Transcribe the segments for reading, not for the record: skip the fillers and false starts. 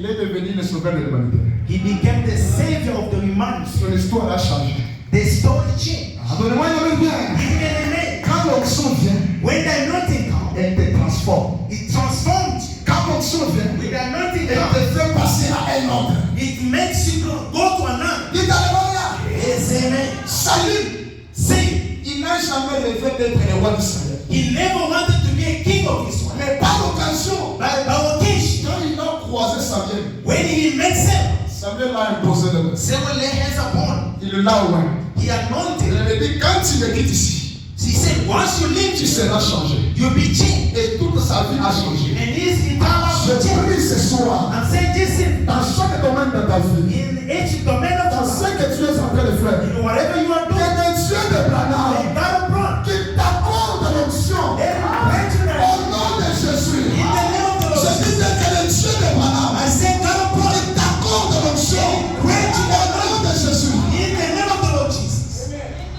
Il est devenu le sauveur de l'humanité. He became the savior of the humanity. Son histoire a changé. The story changed. Donnez-moi une amen bien. Quand l'onction vient, When the anointing comes, elle te transforme. it transforms you. Quand l'onction vient, When the anointing elle comes, te fait passer à un autre. it makes you go to another. Dites alléluia. Yes, amen. Salut. See, Il n'a jamais rêvé d'être le roi d'Israël. he never wanted to be a king of Israel. Mais par l'occasion, By occasion, quand il a croisé Samuel, when he met Samuel, Samuel l'a imposé de main. Samuel laid hands upon him. Il l'a oint. He Il anointed. lui a dit, quand tu me quittes ici, He said, once you leave, tu seras changé. you'll be changed. Et toute sa vie a changé. And his entire life Je will change. prie ce soir, And say this dans chaque domaine de ta vie, in each domain of dans your ce life, que tu es en train de faire, in whatever you are que doing, le Dieu de Branham, God brought. qu'il t'accorde l'onction au nom de Jésus. In the name of the Je Lord. disais que le Dieu de Branham, I said, God brought. qu'il t'accorde l'onction au nom de Jésus. In the name of the Lord Jesus.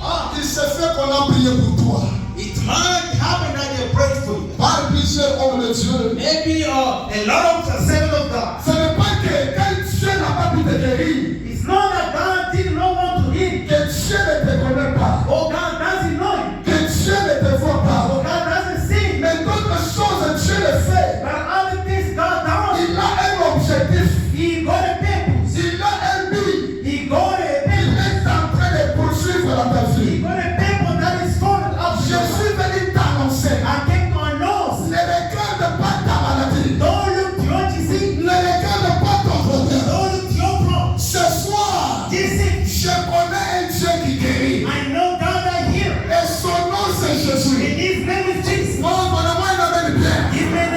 Ah, il s'est fait qu'on a prié pour toi. It might happen that they prayed for you. Par plusieurs hommes de Dieu. Maybe a lot of the servants of God. Ce n'est pas que quand Dieu n'a pas pu te guérir, It's not that God did not want to heal. que Dieu ne te connaît pas, Oh, God doesn't know you. que Dieu ne te voit pas. Oh, God doesn't see you. Mais d'autres choses, Dieu le fait. But other things God does. Il a un objectif. He got a purpose. Il a un but. He got a Il purpose. est en train de poursuivre dans ta He vie. got a purpose that is followed up. Je suis venu t'annoncer. I came to announce. Ne regarde pas ta maladie. Don't look to your disease. Ne regarde pas ton problème. Don't look to your problem. Ce soir, This is. je connais un Dieu qui guérit. I know God that heals. Et son nom c'est Jésus. And his name is Jesus. Non, donnez-moi une amène bien. His name.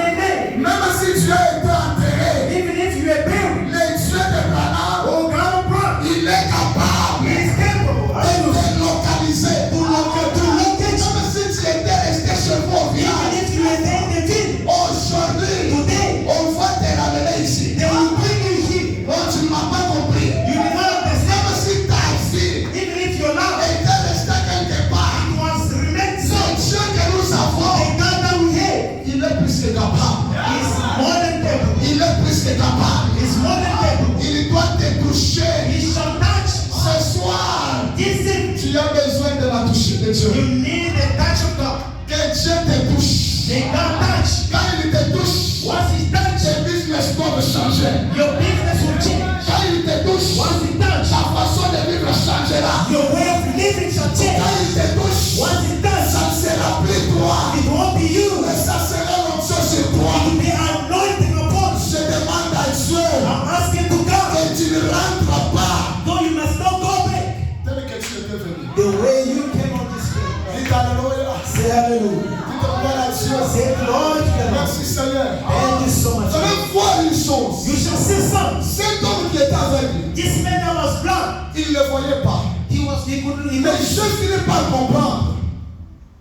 Même si tu as été enterré, Even if you are buried. le Dieu de Branham, Oh, God brought. il est capable He is capable. de te localiser. Locate you. Même si tu étais resté chez vous au Even village, if you are there in the village. aujourd'hui, Today. on va te ramener ici. They will bring you here. Oh, tu ne m'as pas compris. You did not understand. Même si ta vie Even if your life était restée quelque part, was remained le so. Dieu que nous avons, The God that we have il est plus que capable. is more than capable. Il est plus que capable. Is more than capable. Il doit te toucher. He shall touch. Ce soir, This is. tu as besoin de la touche de Dieu. You need the touch of God. Que Dieu te touche. The God touch. Quand il te touche, Once he touch, tes business doivent changer. your business will change. Quand il te touche, Once he touch, ta façon de vivre changera. your way of living shall change. Quand il te touche, Once he touch, ça ne sera plus toi, it won't be you. mais ça sera l'onction sur toi. It will be anointing upon you. Je demande à Dieu I'm asking to God, que tu ne rentres pas no, you must not go back tel que tu étais venu. the way you came on this way. Dites alléluia. Say hallelujah. Dites gloire à Dieu. Say glory to the Lord. Merci Seigneur. Thank you so Vous much. allez voir une chose. You shall see something. Cet homme qui était avec lui, This man that was blind, il ne le voyait pas. he couldn't Mais imagine. je finis par comprendre.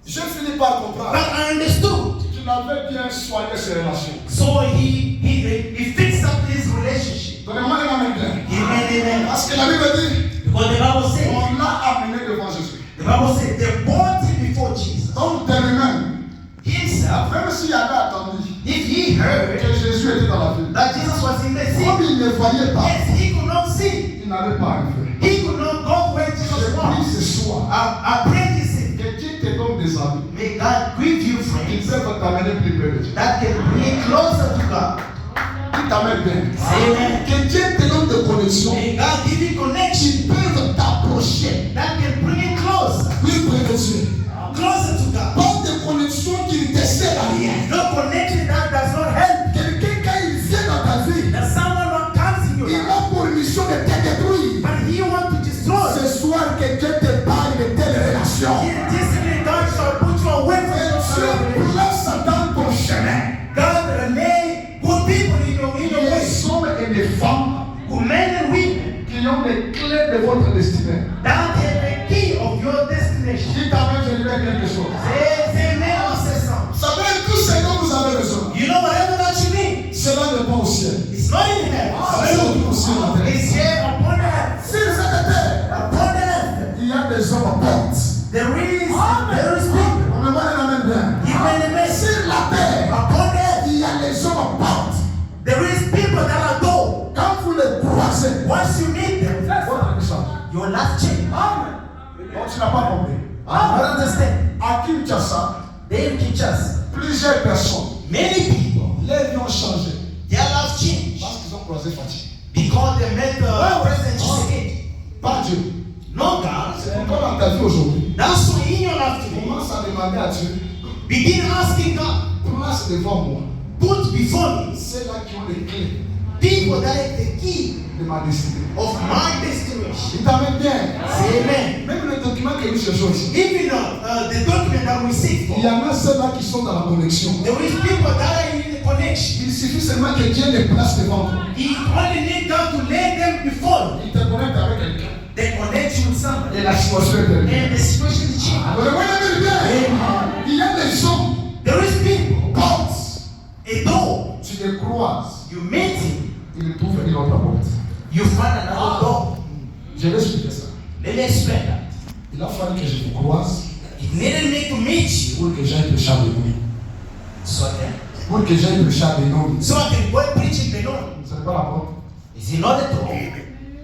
Je finis par comprendre. But I understood. Tu n'avais bien soigné ses relations. So he fixed up his relationship. Donnez-moi un amen bien. Amen. Parce que la Bible dit, Because the Bible says, on l'a amené devant Jésus. the Bible says they brought him before Jesus. Donc, de lui-même, Himself, même s'il avait attendu if he heard que Jésus était dans la ville, that Jesus was in the comme sea, il ne voyait pas, yes, he could not see. il n'allait pas arriver. He could not go where Je Jesus prie was. ce soir I pray this thing. que Dieu te donne des amis May God give you qui friends peuvent t'amener plus près de Dieu. that can bring you closer to God. Qui t'amène bien. Amen. Que Dieu te donne des connexions May God give you connection qui peuvent t'approcher that can bring you closer, plus près de Dieu. closer to God. Pas des connexions qui ne te servent à rien. No connection that does not help. Quelqu'un, quand il vient dans ta vie, That someone that comes in your il life, a pour mission de te détruire. but he wants to destroy. Ce soir, que Dieu te parle de telles relations. This evening, God shall put you away from Et your Dieu children. place dans ton chemin God lay good people in your way. des hommes et des femmes Good men and women qui ont les clés de votre destinée. that have the key of your destination. Qui t'amène, je dirais quelque chose. Say amen or say something. Ça veut dire tout ce dont vous avez besoin. You know whatever that you need, Cela n'est pas au ciel. it's not in heaven. C'est aussi la terre. It's here upon the earth. Sur cette terre, Upon the earth. il y a des hommes à porte. There is people. On me voit les amène bien. Even the mess. Sur la terre, Upon the earth. il y a des hommes à porte. There is people that are go. Once you meet them, votre vie change. your life change. Donc tu n'as pas compris. I don't understand. À Kinshasa, They in Kinshasa, plusieurs personnes, many people, les vies ont changé their life changed parce qu'ils ont croisé Fatih. because they met the President Tshisekedi. Pas Dieu. No God. C'est encore dans ta vie aujourd'hui. That's why in your life today, Commence à demander à Dieu, begin asking God, place devant moi put before me ceux-là qui ont les clés people that have the key de ma destinée. of my destination. Il t'amène bien. Say amen. Même le document que nous cherchons ici. Even the document that we seek Il y for, en a ceux-là qui sont dans la connexion. there is people that are in the connection. Il suffit seulement que Dieu les place devant toi. He only need God to lay them before you. Il te connecte avec quelqu'un. They connect you with somebody. Et la situation est terminée. And the situation is changed. Alors, regardez bien. Amen. Il y a des gens, There is people, portes, a door, tu les croises, you meet him, ils trouvent une autre porte. you find another door. Je vais expliquer ça. Let me explain that. Il a fallu que je vous croise It needed me to meet you pour que j'aille prêcher à Benoît. so Pour que j'aille prêcher à Benoît. I can go and preach in Benon. Vous savez pas la porte? Is he not the door?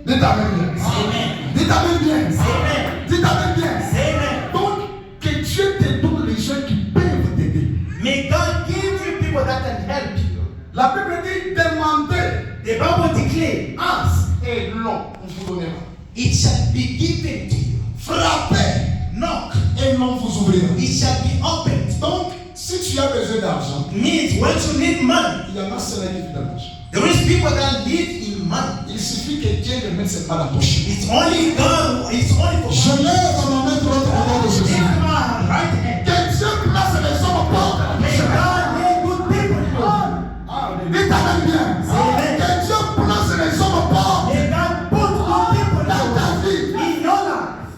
Dites Amen bien. Amen. Dites Amen bien. Amen. Dites Amen bien. Amen. Donc, que Dieu te donne les gens qui peuvent t'aider. May God give you people that can help you. La Bible dit demandez The Bible declares, ask, et l'on vous donnera. it shall be given to you. Frappez Knock, et l'on vous ouvrira. it shall be opened. Donc, si tu as besoin d'argent, Means when you need money, il y en a ceux-là qui vivent de l'argent. there is people that live in money. Il suffit que Dieu le mette ses mains dans la poche. It's only God, it's only for Je lève ma main droite au nom de It's Jésus. my right hand. Que Dieu place les hommes au port. May God make good people. Dites Amen bien. Amen. Que Dieu place les hommes au port. May God put good people Dans ta vie. in your life.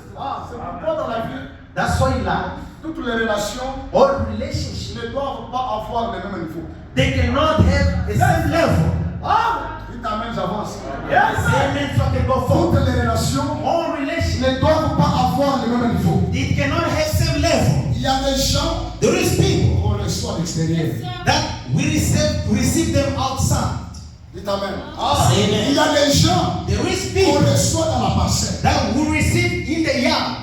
C'est pourquoi dans la vie, That's why in life, toutes les relations all relationships, ne doivent pas avoir le même niveau. they cannot have the same level. Dites Amen, j'avance. Amen, so I can go forward. Toutes les relations All relationships, ne doivent pas avoir le même niveau. it cannot have same level. Il y a des gens There is people qu'on reçoit à l'extérieur. that we receive them outside. Dites Amen. Amen. Il y a des gens There is qu'on people reçoit dans la parcelle. that we receive in the yard.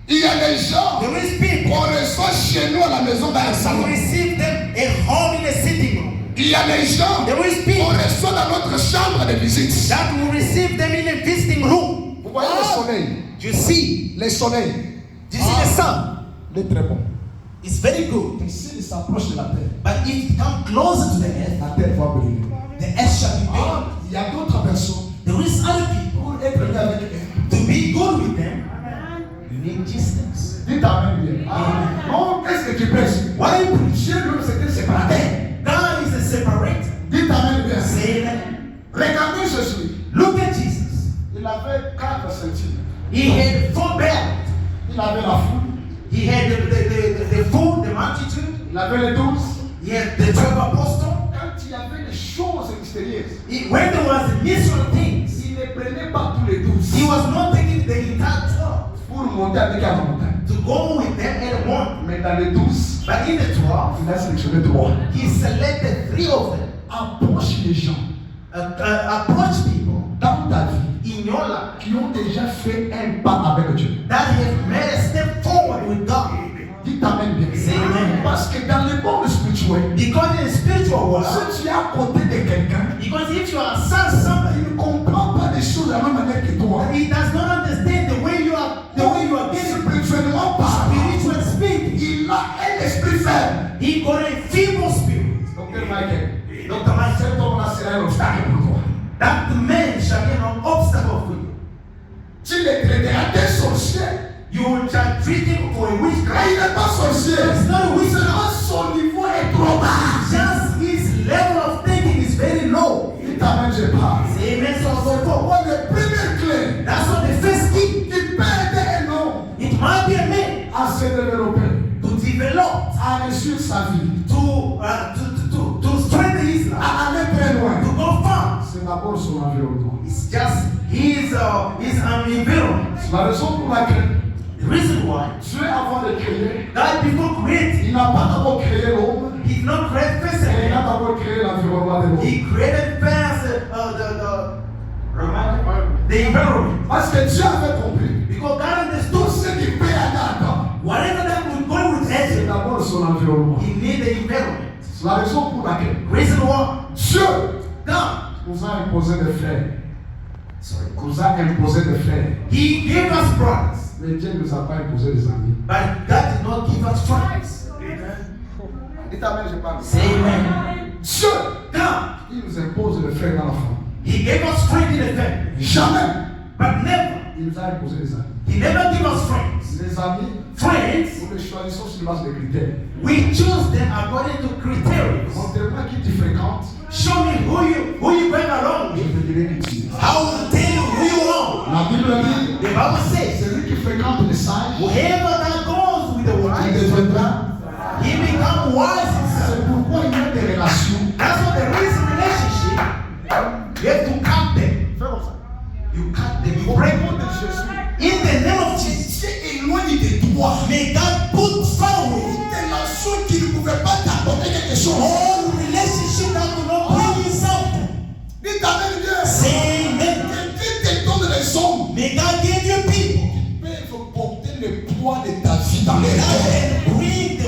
Il y a des gens There is people qu'on reçoit chez nous à la maison dans le that salon. we receive them at home in the sitting room. Il y a des gens There is qu'on people reçoit dans notre chambre de visite. that we receive them in a visiting room. Vous voyez le soleil? You see, Le soleil, you see the sun. il est très bon. It's very good. Et s'il s'approche de la terre, But if it comes closer to the earth, la terre va brûler. the earth shall be burned. Il y a d'autres personnes There is other people. pour être bien avec eux. To be good with them, you need distance. Dites Amen bien. Non, qu'est-ce que tu penses? What I preach, Dieu lui c'était séparateur. God is a separator. Dites Amen bien. Say that. Regardez Jésus. Look at Jesus. Il avait 4 ceintures. He had 4 belts. Il avait la foule. He had the food, the multitude. Il avait les 12. He had the 12 apostles. Quand il y avait des choses mystérieuses, When there was a mystery things, il ne prenait pas tous les 12 he was not taking the entire 12 pour monter avec à la montagne. to go with them at one. Mais dans les 12, But in the 12, il a sélectionné 3. he selected 3 of them. Approche les gens Approach people dans ta vie in your life qui ont déjà fait un pas avec Dieu. that have made a step forward with God. Dites Amen bien. Say amen. Parce que dans le monde spirituel, Because in the spiritual world, si tu es à côté de quelqu'un, because if you are son somebody, il ne comprend pas les choses de la même manière que toi. he does not understand the way you are getting Spirituellement parlant, spiritual speak. il a un esprit faible. He got a feeble spirit. Docteur Michael, Dr. Mike said, cet homme-là sera un obstacle pour toi. that the man shall be an obstacle for you. Tu le traiteras des sorciers. You shall treat him for a Mais witchcraft. il n'est pas sorcier. It's not a witchcraft. Seulement son niveau est trop bas. Just his level of thinking is very low. Il t'amène, je parle. Say amen. So C'est pourquoi le premier clé that's what the first key. qui peut aider un homme It might be a man à se développer, to develop, à réussir sa vie, to strengthen his life, à aller très loin. to go far. C'est d'abord son environnement. It's just his environment. C'est la raison pour laquelle The reason why Dieu, avant de créer, God before creating, il n'a pas d'abord créé l'homme, he did not create mais il physically. a d'abord créé l'environnement de l'homme. He created first the the environment. Parce que Dieu avait compris. Because God Tout understood ce qui peut aller à temps, whatever that would go with c'est Ezra, d'abord son environnement. he need the environment. C'est la raison pour laquelle Reason why Dieu God, nous a imposé des frères. sorry, Nous a imposé des frères. He gave us brothers, Mais Dieu ne nous a pas imposé des amis. but God did not give us friends. Dites amen, je parle. Say amen. Dieu, God, il nous impose des frères dans la famille. He gave us friends in the family, Jamais. but never. Il nous a imposé des amis. He never gave us friends. Les amis, Friends, nous les choisissons sur base de critères. we choose them according to criteria. Montre-moi qui tu fréquentes, Show me who you going along je with. te dirai qui tu es. I will tell you who you are. La Bible dit, The Bible says, celui qui fréquente les sages, whoever that goes with the il wise, deviendra. he become wise himself. C'est pourquoi il y a des relations. That's what the reason relationship. You have to cut them. Fais comme ça. You cut them. You Au break nom them. de Jésus, In the name of Jesus, Dieu éloigne de toi may God put far away des relations qui ne pouvaient pas t'apporter quelque chose. all relationship that will not bring you something. Dis ta même Dieu. Say amen. Que Dieu te donne les hommes May God give you people qui peuvent porter le poids de ta vie dans les that cœurs. can bring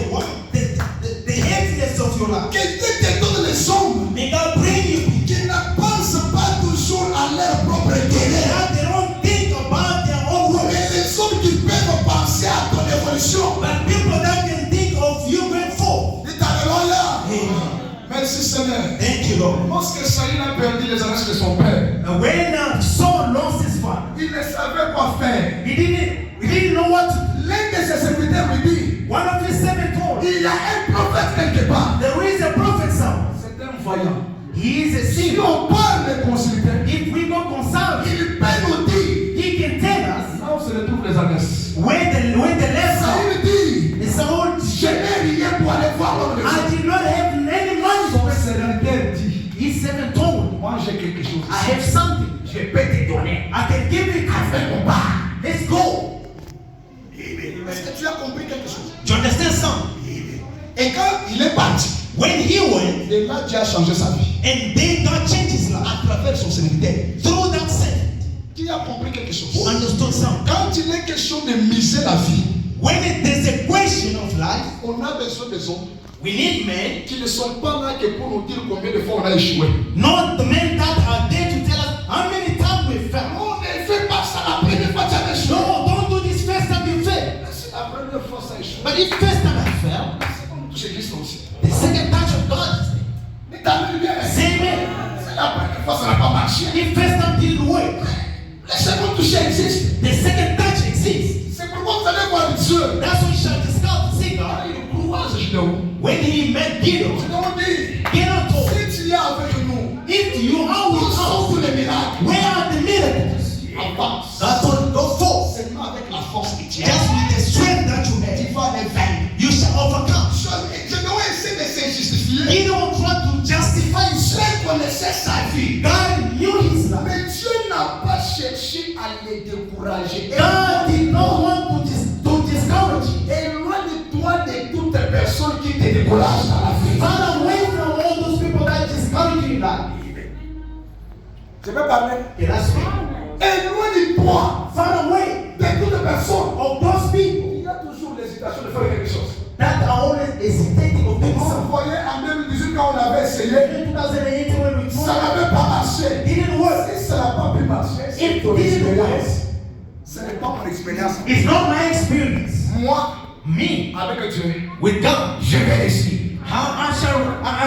the heaviness of your life. Que Dieu te donne les hommes May God bring you people qui ne pensent pas toujours à leur propre intérêt. that they don't think about their own Mais words, les hommes qui peuvent penser à ton évolution. but people that can think of you going forward. Dis alléluia. Amen. Merci Seigneur. Thank you, Lord. Lorsque Saïl a perdu les annonces de son père, And when Saul lost his father, il ne savait quoi faire. he didn't know what to do. L'un de ses serviteurs lui dit, One of his servants told him, il y a un prophète quelque part. there is a prophet somewhere. C'est un voyant. He is a Si seer. on parle de consulter, If we go consult him, il peut nous dire he can tell us là où se retrouvent les annonces. where the left Saïl dit, is. Saul, je n'ai rien pour aller voir l'homme de I Dieu. did not have any money. Son serviteur dit, His servant told him, moi j'ai quelque chose. I have something. Je peux te donner. I can give it. Fais mon part. Let's go. Est-ce que tu as compris quelque chose? Do you understand something? Et quand il est parti, When he went, et là Dieu a changé sa vie. and then God changed his life À travers son serviteur. through that servant Qui a compris quelque chose? who understood something. Quand il est question de miser la vie, When there's a question of life, on a besoin des hommes we need men, qui ne sont pas là que pour nous dire combien de fois on a échoué. not the men that are there to tell us how many times we failed. On ne fait pas ça la première fois que tu as échoué. No, don't do this first time you fail. C'est la première fois que ça a échoué. But if first time I fail, C'est comme tout ce Christ aussi. the second touch of God is there. Mais t'as vu bien. Say amen. C'est la première fois que ça n'a pas marché. If first time didn't work, Le second toucher existe. the second touch exists. C'est pourquoi vous allez voir Dieu. That's what you shall discover. See God. Il croise Gideon. When he met Gideon, Gideon dit, Gideon told him, si tu es avec nous, if you are nous with sommes us, tous les miracles. where are the miracles? Avance. God told him, go forth. Seulement avec la force que tu as. Just with the strength that you Tu have, vas les vaincre. you shall overcome. Gideon essaie de se justifier. Gideon tried to justify himself. Dieu connaissait sa vie. God knew his life. Mais Dieu n'a pas cherché à les décourager. God did not want to discourage you. Éloigne-toi de toutes les personnes qui te découragent dans la vie. Far away from all those people that discourage you in life. Je vais parler. Okay, that's me. Éloigne-toi Far away de toutes les personnes. of those people Il y a toujours l'hésitation de faire quelque chose. that are always hesitating of doing On something. voyait en 2018 quand on avait essayé, In 2018 when we ça tried, n'avait pas marché. it didn't work. Si ça n'a pas pu marcher, c'est It ton didn't expérience. work. Ce n'est pas mon expérience. It's not my experience. Moi, Me, avec Dieu, with God, je vais réussir. how I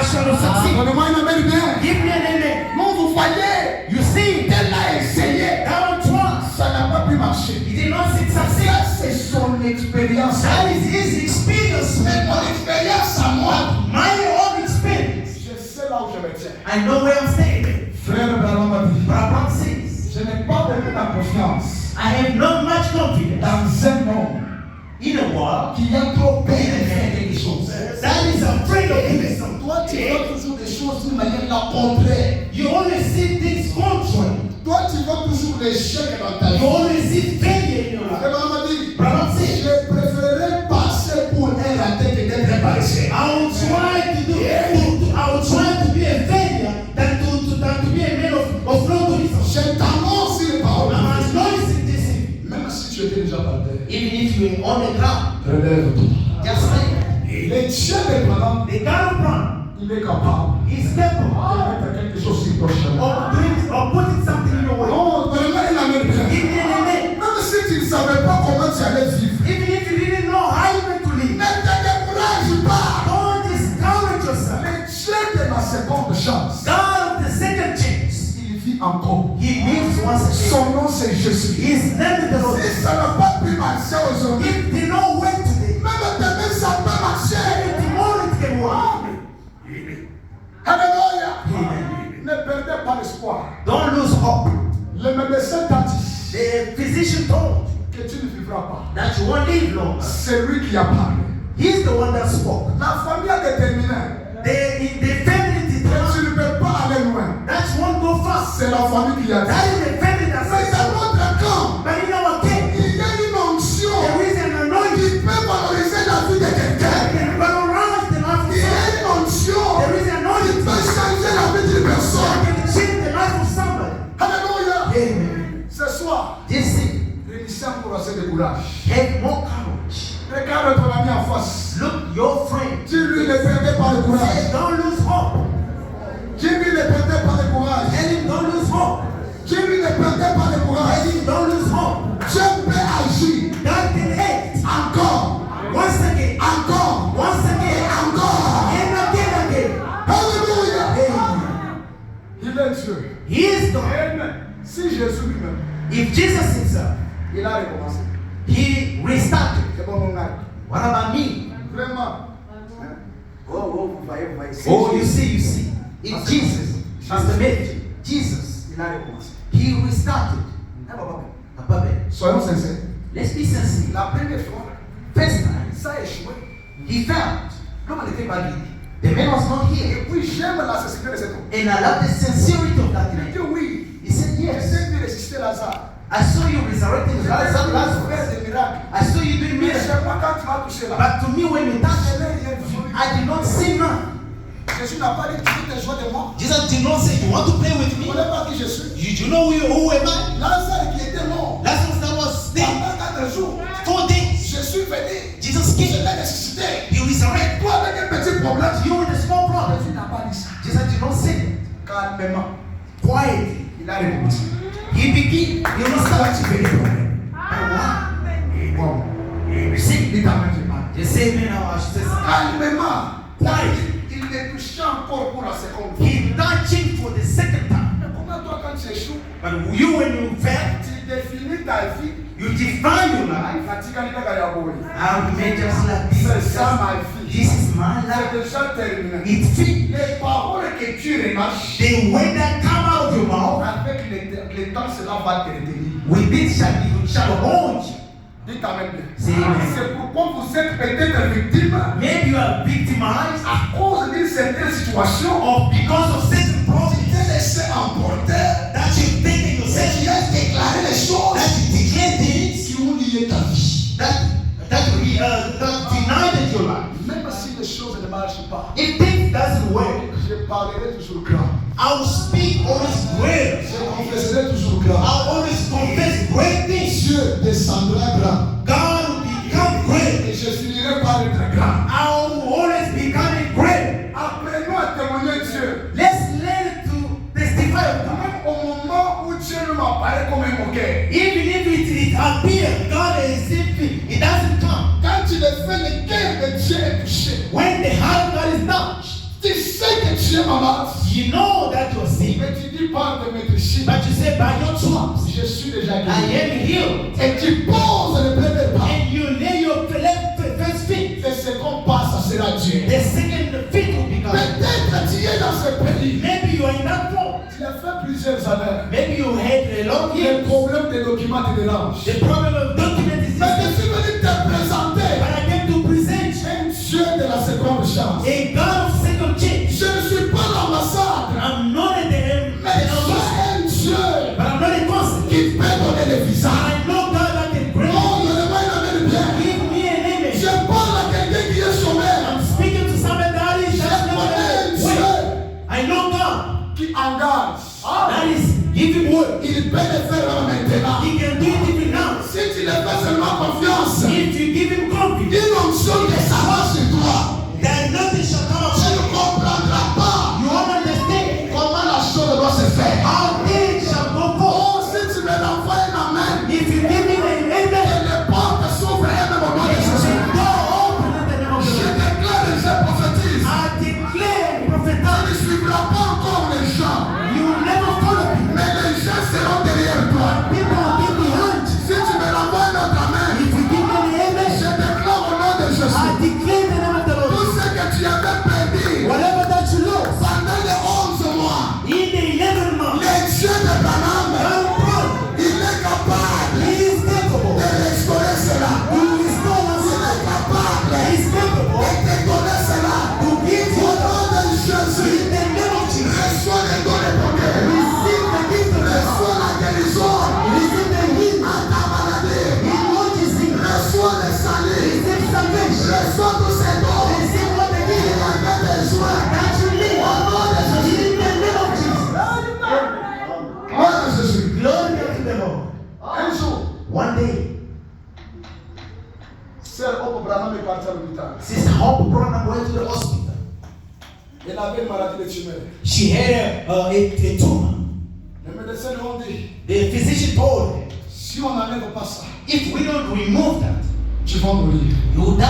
shall succeed. Donnez-moi une amen bien. Give me an amen. Non, vous voyez, You see, elle a essayé. that one twice. Ça n'a pas pu marcher. He did not succeed. Ça, c'est son expérience. That is his experience. Mais mon expérience à moi, My own experience. je sais là où je me tiens. I know where I'm staying. Frère Branham m'a dit, But Abraham says, je n'ai pas beaucoup de confiance I have not much confidence dans un homme in a world qui a trop peur de faire quelque chose. that is afraid of doing something. Toi, tu vois toujours des choses d'une manière la contraire. You only see things contrary. Toi, tu vois toujours l'échec dans ta You vie. only see failure in your Et life. Branham m'a dit, Abraham says, je préférerais passer pour un raté que d'être un paresseux. I will try to be a failure than to be a man of no good. Je t'annonce une parole. par terre, Even if you are on the ground, relève-toi. just stand. Le Dieu d'Abraham, The God of Abraham il est capable is capable de mettre quelque chose sur ton chemin. of putting something in your way. Non, vraiment, il a mis bien. Même si tu ne savais pas comment tu allais vivre, Even if you didn't know how you're going to ne live, te décourage pas. don't discourage yourself. Le Dieu de la seconde chance, God of the second chance, il vit encore. He lives once again. Son nom c'est Jésus. His name is the Lord. Si ça n'a pas pu marcher aujourd'hui, If they don't work today, même demain ça peut marcher. maybe tomorrow it can work. Alléluia. Amen. Ne perdez pas l'espoir. Don't lose hope. Le médecin t'a dit The physician told you que tu ne vivras pas. that you won't live long. C'est lui qui a parlé. He's the one that spoke. La famille a déterminé The family que determined tu ne peux pas aller loin. that you won't go fast. C'est la famille qui a dit. That is the family that Mais says dans so. notre camp, But in our case, il y a une onction there is an anointing qui peut valoriser la vie de that quelqu'un. can valorize the life of Il y a someone. une onction There is an qui anointing peut changer la vie d'une that personne. can change the life of somebody. Alléluia. Amen. Ce soir, This thing, réunissez encore assez de courage. have more courage. Regarde ton ami en face. Look your friend. Dis-lui ne perdez pas le courage. Say, don't lose hope. Dis-lui ne perdez pas le courage. Tell him don't lose hope. Dis-lui ne perdez pas le Tell courage. him don't lose hope. Dieu peut agir God can act. encore, Once again. encore, Once again. encore. And again. Alléluia. Amen. Il est Dieu. He is God. Amen. Si Jésus lui-même, If Jesus himself, il a recommencé. he restarted. C'est bon mon gars. What about me? Vraiment. Vous voyez. Oh, you see. If Jesus is the message, Jesus, Il a recommencé. he restarted. Papa, Soyons sincères. let's be sincere. La première fois, First time, ça a échoué. he found L'homme n'était pas guéri. the man was not here. Et puis j'aime la sincérité de cet homme. And I love the sincerity of that Il man. dit oui. He said, Je yes, sais que ressusciter Lazare. I saw you resurrecting Je Lazarus. faire des miracles. I saw you doing Mais miracles. chez moi, quand tu m'as touché là, But to me, when you touched je it, n'ai rien vu. I did not see none. Jésus n'a pas dit que tu veux te jouer de moi. Jesus did not say, you want to play with Tu ne me? connais pas qui je suis. You know who am I? Lazare qui était mort. Lazarus that was dead. Pendant 4 jours, 4 days. je suis venu. Jesus Je came. l'ai ressuscité. He resurrected. Toi avec un petit problème, You with a small problem. tu n'as pas dit ça. Jesus did not say it. Calmement. Quietly. Il a recommencé. He began. He was starting. Bon. See, Il t'a même fait mal. the same man I was just Calmement. quiet. Il est touché encore pour la seconde fois. He touching for the second time. Mais comment toi quand tu échoues, But you, when you fail, tu définis ta vie. you define your life. Katika nitaka ya boy. I've made just like this. C'est ça ma vie. This is my C'est life. déjà terminé. It fit. Les paroles que tu remarques The way that come out of your mouth, avec le temps, cela va te retenir. with it shall hold you. Dites Amen bien. C'est amen. C'est pourquoi vous êtes peut-être victime Maybe you are victimized à cause d'une certaine situation. or because of certain problems Tu t'es laissé emporter that you've taken et yourself, tu as déclaré les choses that you declare things qui ont lié ta vie. that denied your life. Même si les choses ne marchent pas, If things doesn't work, je parlerai toujours grand. I will speak always great. Je confesserai toujours grand. I'll always confess great things. Dieu descendra grand. God will become great. Et je finirai par être grand. I will always become great. Apprenons à témoigner Dieu. Let's learn to testify of God. Même au moment où Dieu nous apparaît comme un moqueur. Even if it appears God is if it doesn't come. Quand tu le fais, le cœur de Dieu est touché. When the heart of God is touched, Tu sais que tu es malade. you know that you're sick. Mais tu dis par de mes péchés. But you say by your trumps, Je suis déjà I guéri. am healed. Et tu poses le premier pas. And you lay your first feet. Le second pas, ça sera Dieu. The second feet will become. Peut-être tu es dans ce pays. Maybe you are in that form. Tu as fait plusieurs années. Maybe you had a long Le year. problème des documents te dérange. The problem of document is Mais je this. suis venu te présenter But I came to present you un Dieu de la seconde chance. a God of second chance. Je ne suis pas l'ambassade, I'm not at the mais j'ai un Dieu but I'm not a consul. qui peut donner le visage. I know God that can grant. Oh, donnez-moi une amène bien. Give me an image. Je parle à quelqu'un qui est chômeur. I'm speaking to somebody that is Je connais un Dieu I know God. qui engage. That is give him word. Il peut le faire maintenant. He can do it even now. Si tu le fais seulement l'onction descendra sur toi. that nothing shall come Tu upon ne you. comprendras pas You won't understand comment la chose doit se faire. how things shall go forth. Oh, si tu me l'envoies un amen, If you give me an et amen, les portes s'ouvrent elles-mêmes au nom de it Jésus. will go open in the name of Je the Lord. déclare et je prophétise. I declare, Tu prophesy, ne suivras pas encore les gens, you will never follow me. mais les gens seront derrière toi. People will be behind you. Si tu me l'envoies un autre amen, If you give me an amen, je déclare au nom de I Jésus. declare the name of the Lord. Tout ce que tu avais perdu Whatever that you lost pendant les 11 mois, in the 11 months, le Dieu de Branham, il est capable He is capable. de restaurer cela. He is capable. Il est capable He is capable de te donner cela. to give Au you nom de Jésus, in the name of Jesus. reçois les dons de bonheur. Receive the gift of God. Reçois la guérison Receive the healing. à ta maladie. In what you see. Reçois le salut. Receive salvation. Reçois tous ces dons. Receive what the Il gift en a besoin. that you need. Au nom de Jésus. In the name of Jesus. Gloire à Jésus. Glory to the Lord. Un jour, One day, Sœur Hope Branham est partie à l'hôpital. Sister Hope Branham went to the hospital. Elle avait une maladie de tumeur. She had a tumor. Les médecins lui ont dit, The physician told her, si on n'enlève pas ça, if we don't remove that, tu vas mourir. you will die.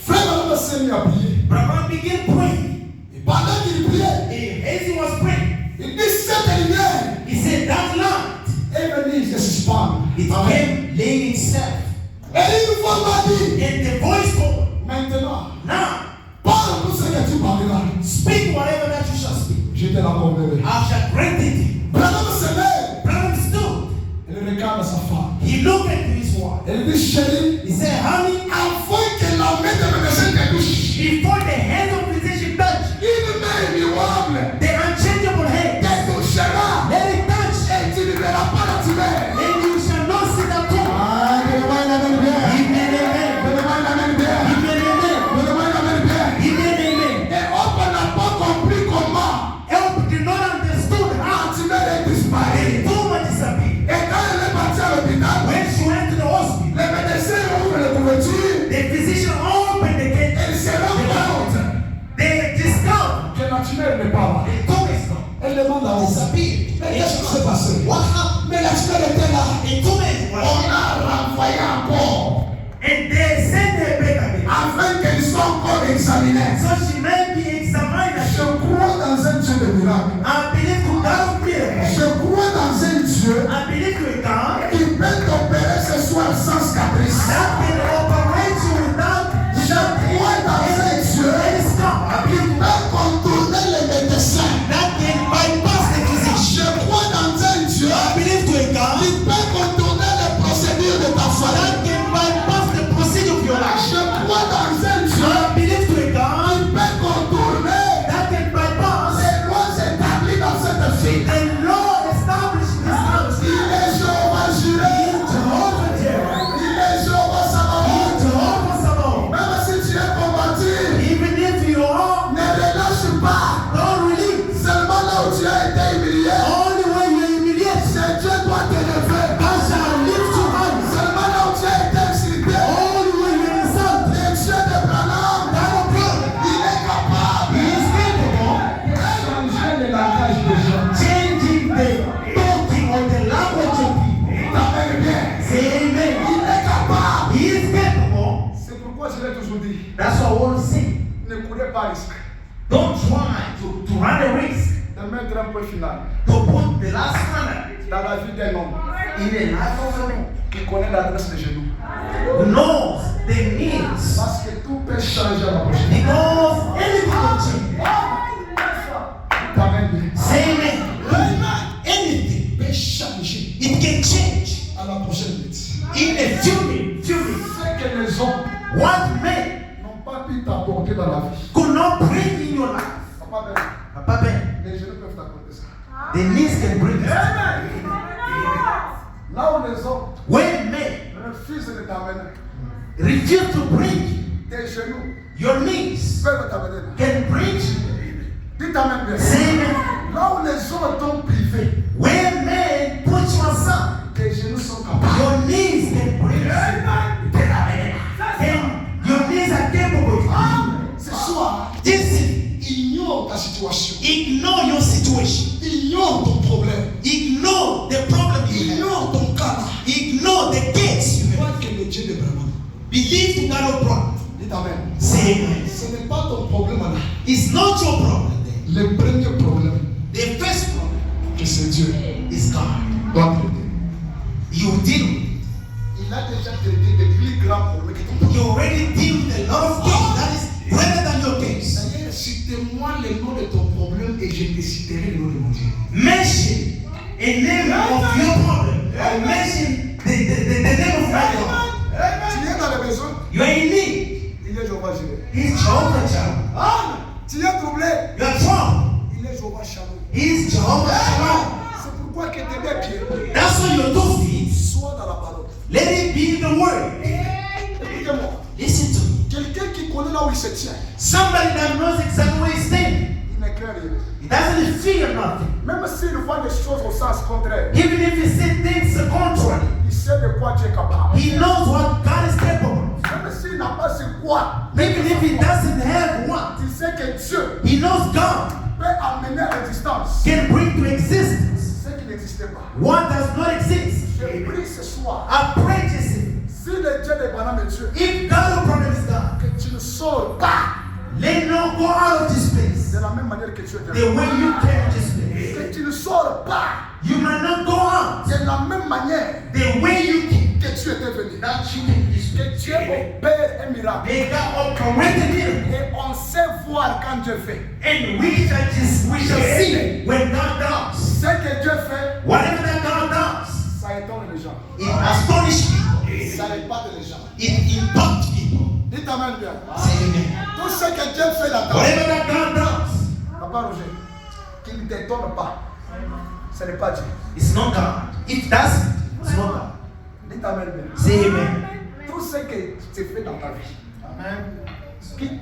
Frère Branham s'est mis à prier. Branham began praying. Et pendant qu'il priait, And as he was praying, il dit cette lumière he said that light, est venue se suspendre. it came laying itself. Et une voix m'a dit, And the voice called, maintenant, now, parle pour ce que tu parleras. speak whatever that you shall speak. Je te l'accorderai. I shall grant it to you. Branham se lève. Branham stood. Elle regarde sa femme. He looked at his wife. Elle dit, chérie, He said, honey, avant que la main de médecin te touche, before the hands of physician touch, une main immuable the unchangeable hand, te touchera. let it touch, Et tu ne verras pas la tumeur. and you shall not see that tumor. Ah, que le mal l'amène bien. Amen, amen. Que le mal l'amène bien. Amen, amen. Que le mal l'amène bien. Amen, amen. Et Hope n'a pas compris comment Help did not understood la how tumeur est disparue. the tumor disappeared. Et quand elle est partie à l'hôpital, When she went to the hospital, les médecins ouvrent les couvertures. the physician opened the gate. Elle se rend compte They discovered que la tumeur n'est pas là. the tumor is gone. Elle demande à Hope, Disappeared. mais qu'est-ce qui s'est passé? What happened? Mais la tumeur était là. The tumor is On gone. a renvoyé encore And they sent her back again. afin qu'elle soit encore examinée. So she may be examined. Je crois dans un Dieu de miracle. I believe to God miracles. Je crois dans un Dieu I believe to God qui peut t'opérer ce soir sans caprice. that can operate you without Je crois dans un Dieu any stop. I qui believe peut contourner les médecins. that can bypass the physician. Je crois dans un Dieu I believe to a God qui peut contourner les procédures de ta that famille. can bypass the procedure of your life. Je crois dans un Dieu I believe to a God qui peut contourner that can bypass les lois établies dans cette ville. the law established in this house. Il est Jéhovah Jireh. Jehovah Jireh. Il est Jéhovah Sabaoth. Jehovah Sabaoth. Même si tu es combattu, Even if you are, ne relâche pas. don't release. Seulement là où tu as été humilié, Only when you humiliate, c'est Dieu doit te lever. I shall lift you high. Seulement là où tu as été insulté, Only when you insult, le Dieu de Branham, that will come. il est capable He is capable de changer le langage des gens. changing the talking or the language of people. T'amènes bien. Say amen. Il est capable. He is capable. C'est pourquoi je l'ai toujours dit. That's what I want to say. Ne courez pas risque Don't try to run a risk de mettre un point final to put the last runner dans la vie d'un homme in the life of a man qui connaît l'adresse de genoux. who knows the needs, Parce que tout peut changer à la prochaine. because anything can change. T'amènes bien. Say amen. Anything, Peut changer it can change à la prochaine minute. in a few minutes. C'est que les hommes What man n'ont pas pu t'apporter dans la vie. could not bring in your life. Papa, ben, Papa Ben, les genoux peuvent t'apporter ça. the knees can bring it. Là où les hommes When men refusent de t'amener, refuse to bring tes genoux your knees peuvent t'amener là. can bring you. Dis t'amènes bien. Say amen. Là où les hommes t'ont privé, When men put you aside, tes genoux sont capables. your knees can bring you. And situation. Ignore your situation. Ignore ton problème. Ignore the problem you have. Ignore ton cas. Ignore the case you have. Crois que le Dieu de vraiment. Believe to God of problem. Dites amen. Say amen. Ce n'est pas ton problème là. It's not your problem there. Le premier problème, The first problem que c'est Dieu, is God. doit traiter. You deal with it. Il a déjà traité de plus grands problèmes que ton problème. You already deal with a lot of things that is greater than your case. D'ailleurs, cite-moi le nom de ton problème et je te citerai le nom de mon Dieu. Mention a name of your problem. Or mention the name of my God. Tu es dans la maison, You are in need. il est Jéhovah Jireh. He's Jehovah Jireh. Ah, tu es troublé, You are troubled. il est Jéhovah Shalom. He's Jehovah Shalom. C'est pourquoi que tes deux pieds That's why your 2 feet. soient dans la parole. Let it be in the word. Écoutez-moi, Listen to me. quelqu'un qui connaît là où il se tient, Somebody that knows exactly where he's standing. il ne craint rien. He doesn't fear nothing. Même s'il voit des choses au sens contraire, Even if he sees things contrary, il sait de quoi Dieu est capable. he knows what God is capable of. Même s'il n'a pas ce quoi, Even if he doesn't have what, il sait que Dieu he knows God peut amener à l'existence can bring to existence ce qui n'existait pas. what does not exist. Je prie ce soir, I pray to see si le Dieu d'Abraham est Dieu, if God will promise God, que tu ne sors pas let no go out of this place de la même manière que tu es the Dieu. way you came to this place. Que tu ne sors pas You might not go out de la même manière the way you came. que tu étais venu. That you came to this Que place. Dieu opère un miracle. May God operate a miracle. Et on sait voir quand Dieu fait. And we shall see when God does. Ce que Dieu fait, Whatever that God does, ça étonne les gens. it astonishes people. Ça épate les gens. It impacts people. Dites amen bien. Say amen. Tout ce que Dieu fait là-dedans, Whatever that God does, Papa Roger, qu'il ne t'étonne pas. Ce n'est pas Dieu. it's not God. If that's it, it's not God. Dites amen bien. Say amen. Tout ce que tu fais dans ta vie,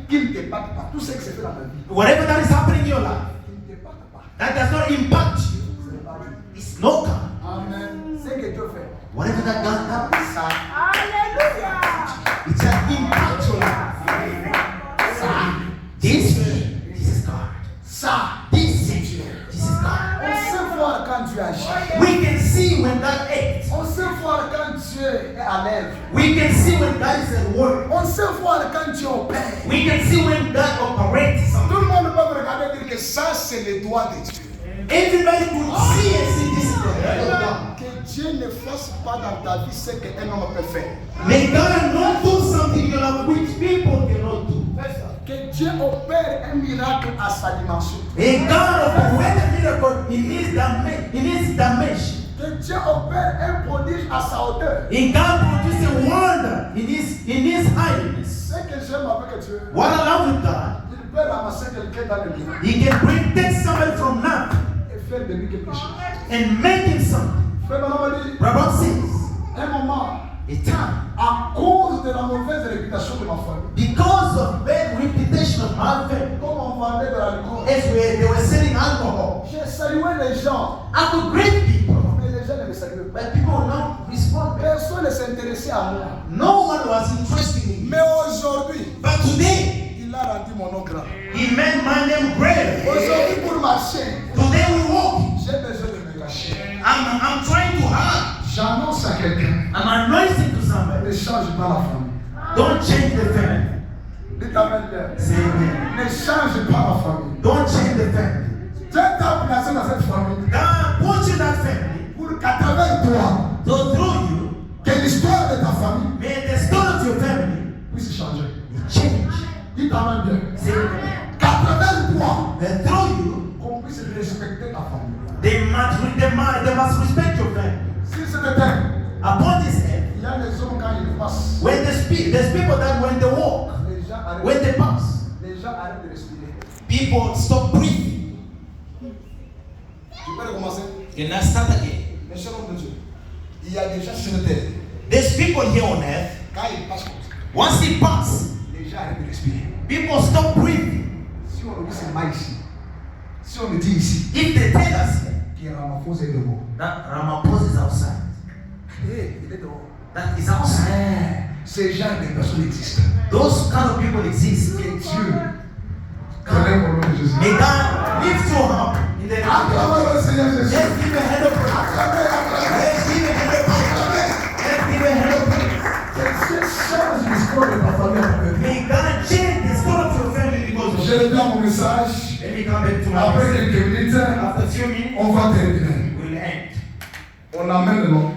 qu'il ne t'épate pas. Tout ce qui se fait dans ta vie, Whatever that is happening in your life, qu'il ne t'épate pas. that does not impact you, Ce n'est pas Dieu. it's not God. Amen. Ce que Dieu fait, Whatever that God does, ça, it shall impact your life. This is God. ça. This is God. On sait voir quand Dieu agit. We can see when God acts. On sait voir quand Dieu est à l'œuvre. We can see when God is at work. On sait voir quand Dieu opère. We can see when God operates something. Tout le monde peut regarder et dire que ça, c'est le doigt de Dieu. Everybody could see and see this is the hand of God. Que Dieu ne fasse pas dans ta vie ce qu'un homme peut faire. May God not do something in your life which people cannot do. Que Dieu opère un miracle à sa dimension. May God operate a miracle in his dimension. Que Dieu opère un prodige à sa hauteur. In God produce a wonder in his highness. Ce que j'aime avec Dieu, What I love with God, il peut ramasser quelqu'un dans le vide he can take somebody from nothing et faire de lui quelque chose. and make him something. Frère Manon dit, Bible says, un moment, a time, à cause de la mauvaise réputation de ma famille, because of bad reputation of my family, comme on vendait de l'alcool, as they were selling alcohol, j'ai salué les gens, I could greet people, mais les gens ne me saluaient pas. but people would not respond. Personne ne s'intéressait à moi. No one was interested in me. Mais aujourd'hui, But today, il a rendu mon nom grand. he made my name great. Aujourd'hui, pour marcher, Today we walk. j'ai besoin de me cacher. I'm trying to hide. J'annonce à quelqu'un, I'm announcing to somebody. ne change pas la famille. Don't change the family. Dites amen bien. Say amen. Ne change pas la famille. Don't change the family. Dieu t'a placé dans cette famille God put you in that family. pour qu'à travers toi, So through you, que l'histoire de ta famille may the story of your family puisse changer. change. Dites amen bien. Say amen. Qu'à travers toi, And through you, qu'on puisse respecter ta famille. they must respect your family. Si c'était un, Upon this earth, il y a des hommes quand ils passent, when there's people that when they walk, les gens arrêtent, when they pass, les gens arrêtent de respirer. people stop breathing. Tu peux recommencer? And I start again. Mes chers hommes de Dieu, il y a des gens sur la terre, There's people here on earth, quand ils passent comme ça, once they pass, les gens arrêtent de respirer. people stop breathing. Si on le dit c'est mal ici, si on le dit ici, If they tell us qu'il y a Ramaphosa est dehors. that Ramaphosa is outside, Il est dehors. that is outside. Ces genre de personnes existent. Those kind of people exist. Que Dieu Prenez au nom de Jésus. May God lift you up in the name of Jesus. Acclamez le Seigneur Jésus. Let's give a hand of praise. Acclamez, acclamez. Let's give a hand of praise. Let's give a hand of praise. Change l'histoire de ta famille avec May God change the story of your family because of Je you. reviens à mon message. Let me come back to my Après message. quelques minutes, After a few minutes, on va terminer. we'll end. On amène l'homme.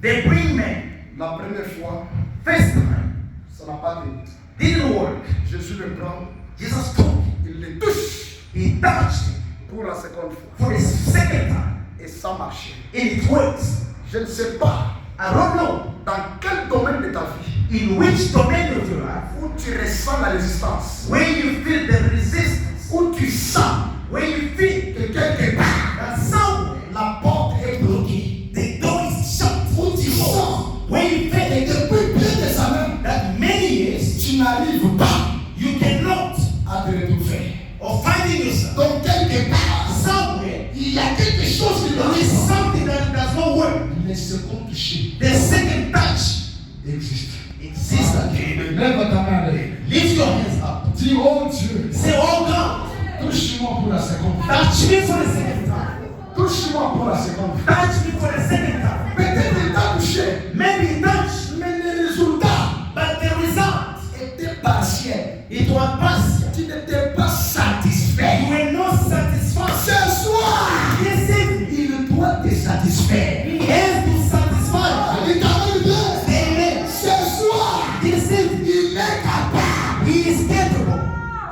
They bring men. La première fois, First time, ça n'a pas été. didn't work. Jésus le prend, Jesus took him. il le touche He touched him pour la seconde fois. for the second time. Et ça marche. And it works. Je ne sais pas I don't know dans quel domaine de ta vie in which domain of your life où tu ressens la résistance, where you feel the resistance, où tu sens where you feel que quelque part that somewhere la porte est bloquée, the door is shut, où tu sens where you que feel depuis plus des années, that many years tu n'arrives pas you cannot à te retrouver. or finding yourself Donc quelque part, somewhere il y a quelque chose qui there doit is something that does not work. Les secondes touchées The second touch existent. exists again. Lève ta main. Lift your hands up. Dis, oh Dieu, Say, oh God, touche-moi pour la seconde. touch me for the second time. Touche-moi pour la seconde. Touch me for the second time. Peut-être il t'a touché, Maybe he touched, mais le résultat but the result, était partiel. it was partial. Tu n'étais pas satisfait. You were not satisfied. Ce soir, This evening, il doit te satisfaire. he has to satisfy. Il t'a dit, Amen. ce soir, This evening, il est capable. he is capable.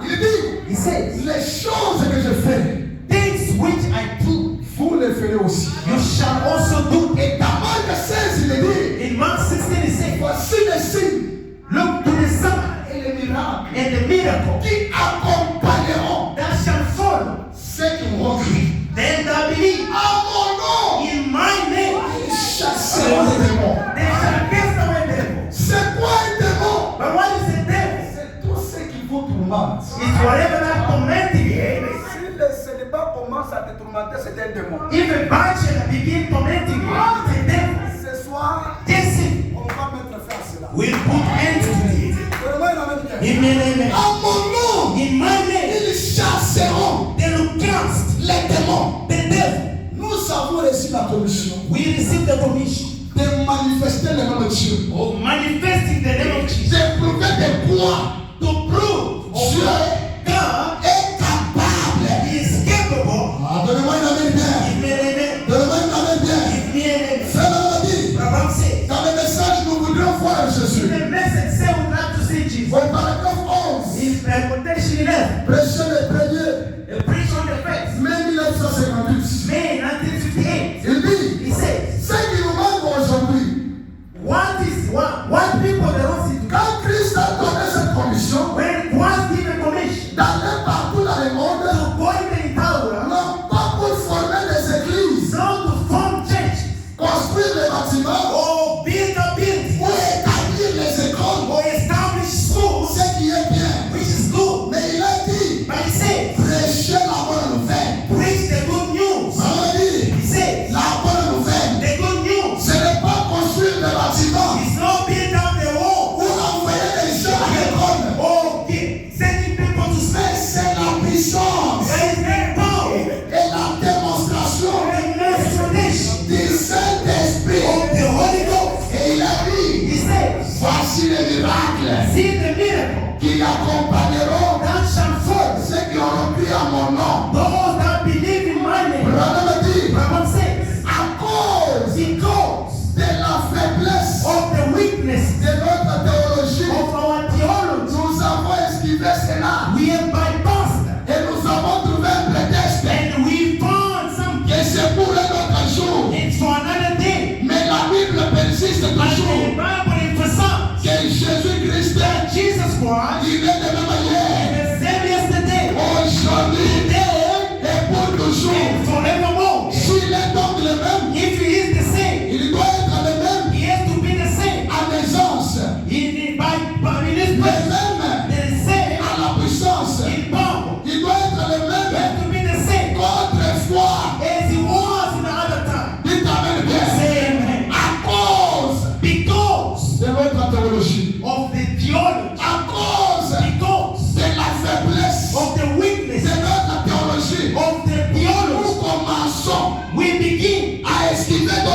Il dit, He says, les choses que je fais, things which I do, vous les ferez aussi. you shall also do. Et dans Marc 16, il est dit, In Mark 16, he says, voici les signes look to the sun et les miracles and the miracle qui accompagneront that shall follow ceux qui auront cru. them that believe. À mon nom, In my name, ils chasseront les démons. they shall cast away devils. C'est quoi un démon? But what is a devil? C'est tout ce qui vous tourmente. It's whatever that tormenting you. Si le célibat commence à te tourmenter, c'est un démon. If a bachelor begin tormenting you, it's a devil. Ce soir, This evening, on va mettre fin à cela. we'll put end to it. Vraiment, il amène bien. Amen, amen. À mon nom, In my name, ils chasseront they will cast les démons. the devil. Nous avons reçu la commission We receive the commission de manifester le nom de Dieu. of manifesting the name of Jesus De prouver des poids. to prove Dieu God est capable. is capable. Ah, donnez-moi une amène bien. Amen, amen. Donnez-moi une amène bien. Amen, Fais-le dire. amen. Abraham said, Dans le message, nous voudrions voir Jésus. the message said we like to see Jesus. Au paragraphe 11, In quotation 11, prêcher le premier, the preach on the face. mai 1958. May 1958. Il dit, He says, ce qui nous manque aujourd'hui, what people they don't see to quand Christ a donné cette commission, when Christ give a commission,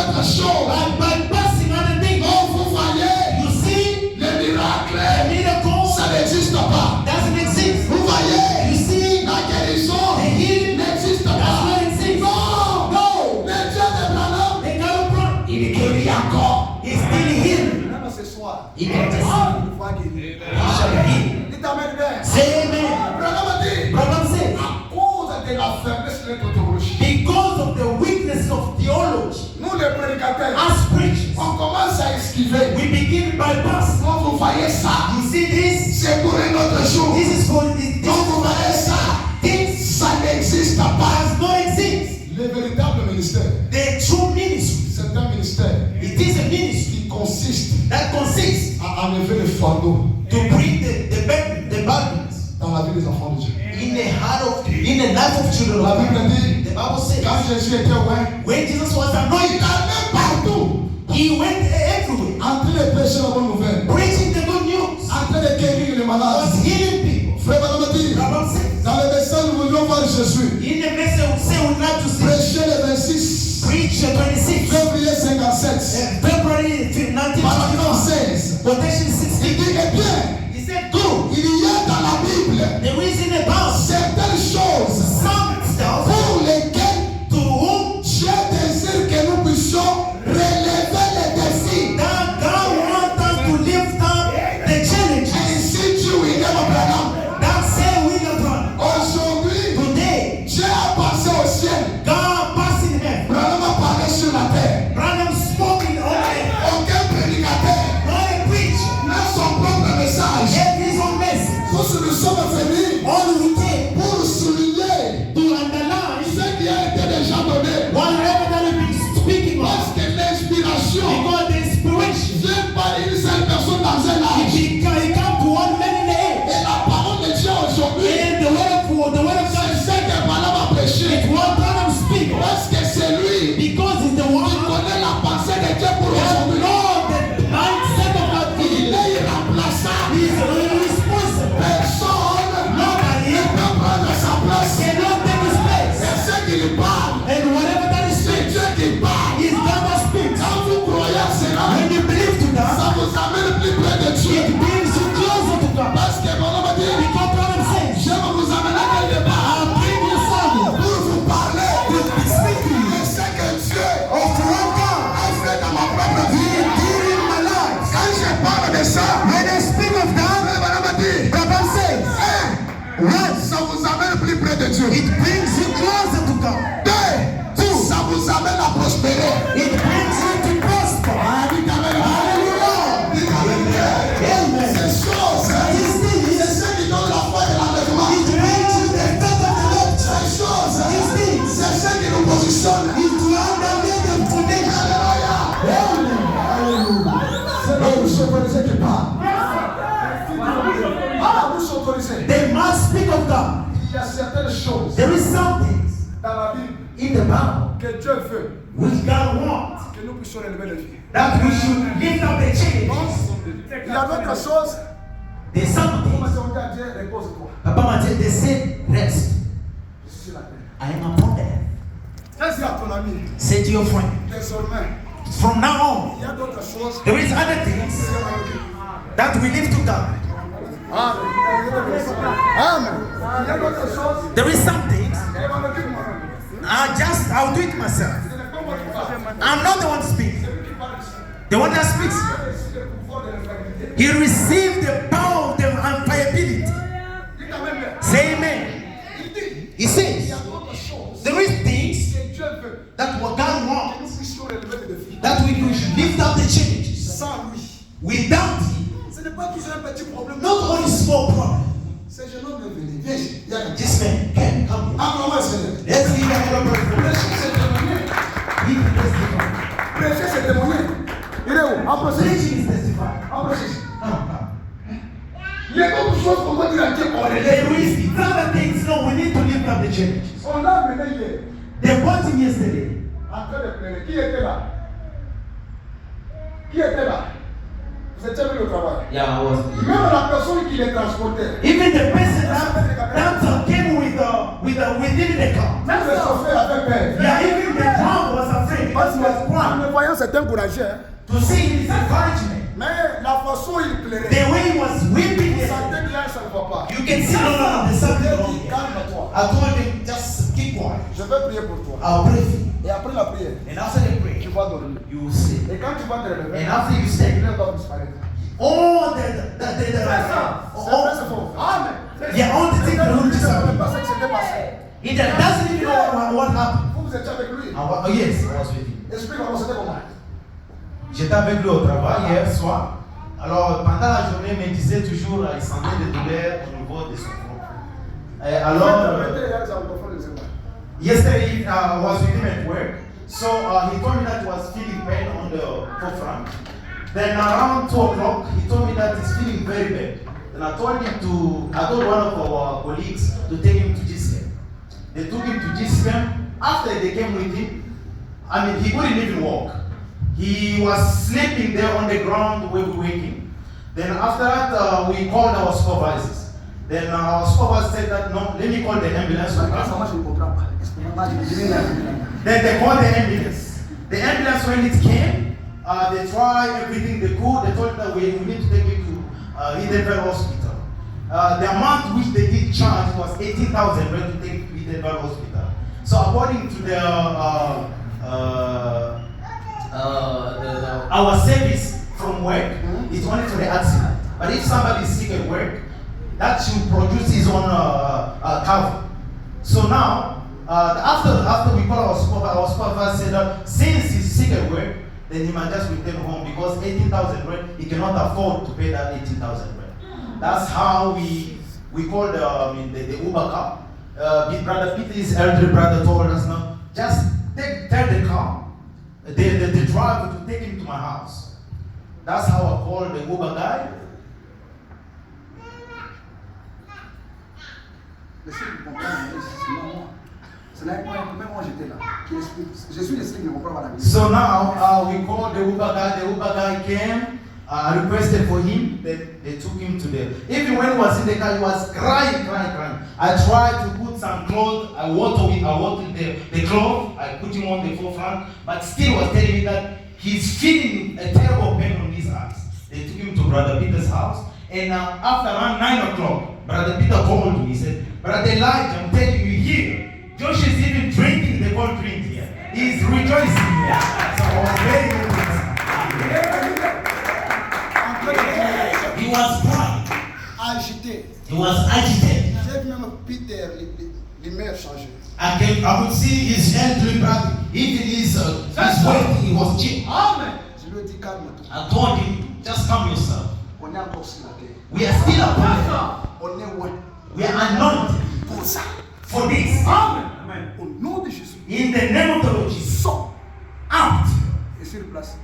d'autres choses. By bypassing other things. Donc vous voyez, You see, les miracles, the miracle ça n'existe pas. doesn't exist. Vous voyez, You see, la guérison the healing n'existe does pas. not exist. Non, No. le Dieu d'Abraham, The God of Abraham, il guérit encore. He's still healing. Même ce soir, He can just il va guérir. He shall heal. Il t'amène bien. Say amen. Abraham a dit, Abraham says, à cause de la faiblesse de notre théologie, because of the weakness of theology, nous les prédicateurs, as preachers, on commence à esquiver. we begin bypass. Donc vous voyez ça, You see this? c'est pour un autre jour. This is for this. Donc vous voyez ça, This ça n'existe pas. does not exist. Le véritable ministère, The true ministry, c'est un ministère it is a ministry qui consiste that consists à enlever le fardeau to bring the burdens dans la vie des enfants de Dieu. in the life of children La of Bible God. dit, The Bible says, quand Jésus était loin, when Jesus was il anointed, allait partout, he went everywhere, en train de prêcher la bonne nouvelle, preaching the good news, en train de guérir les malades. was healing people. Frère Madame dit, Abraham says, dans le message, nous voulions voir Jésus in the message we say we'd like to see, prêcher le 26 preach 26, février 57, February 19, paragraphe 16. quotation Il 16. dit, eh bien, He said, go. il y a dans la Bible There is in the Bible certaines choses some stuff pour lesquelles to whom Dieu désire que nous puissions relever les défis. that God wants us to lift up the challenge. Ainsi Dieu, William Abraham. That say William Branham. Aujourd'hui, Today, Dieu a passé au ciel. God passed in heaven. Branham a parlé sur la terre. Branham spoke in all earth. Aucun prédicateur Not a preacher. n'a son propre message. Gave his own message. Nous sommes venus All we came pour souligner to underline ce qui a été déjà donné. whatever that we've been speaking Parce of. que l'inspiration Because the inspiration, vient par une seule personne dans un âge. it come to one man in the age. Et la parole de Dieu aujourd'hui, And the word of God c'est ce que Branham a prêché. is what Branham speaks. Parce que c'est lui qui Because it's the one connaît la pensée de Dieu pour that aujourd'hui. knows the mindset of God. Il est irremplaçable. He's irresponsible. Personne Nobody ne peut prendre sa place. cannot take his place. C'est ce qu'il parle. And whatever that is C'est speaks, Dieu qui parle. is God that speaks. Quand vous croyez à cela, When you believe to that, ça vous amène plus près de Dieu. it brings you closer to God. Parce que Branham a dit, Because Branham says, je vais vous amener quelque part I'll bring you something pour vous parler to speak to you de ce que Dieu of what God a fait dans ma propre vie. did in my life. Quand je parle de ça, When I speak of that, Branham a dit, Branham says, ça vous amène plus près de Dieu. it brings you closer to God. Deux, ça vous amène à prospérer. It brings you to prosper. Dites Amen. Hallelujah. Dites Amen. Amen. Ces choses, These things, c'est ce qui donne la foi et l'enlèvement. it brings you the faith of the Lord. Ces choses, These things, c'est ce qui nous positionne. it will underlay the foundation. C'est la bouche autorisée qui parle. Ah, la bouche autorisée. They must speak of God. Il y a certaines choses There is something dans la Bible in the Bible que Dieu veut which God wants que nous puissions relever les filles. that we should lift up the challenges. Il y a d'autres choses. There's On something. va dire à Dieu, repose-toi. Papa Mathieu, they said, rest. Je suis sur la terre. I am upon them. Qu'est-ce à ton ami? Say to your friend, Désormais, from now on, il y a d'autres choses. there is other things that we live to God. Amen. Amen. Il y a d'autres choses. There is some things Elle va le dire moi-même. I'll do it myself. Ce n'est pas moi qui parle. I'm not the one speaking. C'est lui qui parle ici. The one that speaks. C'est le pouvoir de l'infabilité. He received the power of the unfiability. Dites Amen. Say amen. Il dit, He says, il y a d'autres choses there is things que Dieu veut that what God que wants, nous puissions relever les défis. that we should lift up the challenges. Sans lui. Without him, Ce n'est pas toujours un petit problème. not only small problem. C'est jeune homme est venu. Viens, il y a This man can come. Ah, comment Seigneur? Let's give him a prayer. Prêcher, c'est témoigner. He can testify. Prêcher, c'est témoigner. Il est où? Approche. Preaching is testify. Approche. Come. Il y a d'autres choses qu'on va dire à Dieu. On relève. There is other things. No, we need to lift up the challenges. On l'a amené hier. They brought him yesterday. En train de pleurer. Qui était là? Qui était là? Vous étiez venu au travail. Yeah, I was. Même la personne qui les transportait. Even the person that came within the car. Même le chauffeur avait peur. Yeah, even the drum was afraid. Parce Because he was qu'on ne crying. c'est encouragé. Hein. To see him is encouragement. Mais la façon il plairait. The way he was weeping, Vous sentez bien, ça ne va pas. you can see no, there's something Dieu wrong dit, here. calme-toi. I told him, just keep quiet. Je vais prier pour toi. I'll pray for you. Et après la prière, And after the tu prayer, vas dormir. you will sleep. Et quand tu vas te réveiller, And after you les sleep, plaies doivent disparaître. all C'est vrai, c'est faux. Amen. Yeah, all the things that will Vous ne savez disappear. pas ce qui s'était passé. He doesn't even know what happened. Vous étiez avec lui. Oh, yes, I was with him. Explique-moi, c'était comment. J'étais avec lui au travail hier soir. Alors, pendant la journée, il me disait toujours, il sentait des douleurs au niveau de son front. Alors, yesterday I was with him at work. So he told me that he was feeling pain on the forefront. Then around 2 o'clock, he told me that he's feeling very bad. Then I told one of our colleagues to take him to GSM. They took him to GSM. After they came with him, I mean, he couldn't even walk. He was sleeping there on the ground when we wake him. Then after that, we called our supervisors. Then our supervisor said that, no, let me call the ambulance. Then they called the ambulance. The ambulance, when it came, they tried everything they could. They told that we need to take you to Edenville Hospital. The amount which they did charge was 18,000 to take to Edenville Hospital. So according to our service from work, it's only for the accident. But if somebody is sick at work, that should produce his own cover. So now, after we call our supervisor said that since he's sick at work, then he might just return home because 18,000 rent, he cannot afford to pay that 18,000 rent. That's how we called the Uber car. Big brother Peter's elder brother told us now, just tell the car, the driver to take him to my house. That's how I called the Uber guy. Laissez-moi comprendre, sinon moi. C'est là que même moi j'étais là. Qui explique. Je suis le signe de comprendre la vie. So now we called the Uber guy. The Uber guy came, requested for him. They took him to the. Even when he was in the car, he was crying. I tried to put some clothes. I watered the clothes. I put him on the forefront, but still was telling me that he's feeling a terrible pain on his eyes. They took him to Brother Peter's house, and after around 9 o'clock, Brother Peter called me. He said, "Brother Elijah, I'm telling you here. Josh is even drinking the cold drink here. He's rejoicing here." So I was very good. He was crying. Agité. He was agitated. J'ai vu même Peter, l'humeur changer. I could see his elderly brother, even his weight, he was changed. Amen. Je lui ai dit calme-toi. I told him, just calm yourself. On est encore sur la terre. We are still upon On est loin. We are anointed Pour ça. for this. Amen. Au nom de Jésus. In the name of the Lord Jesus. Sors. Out. Et sur place.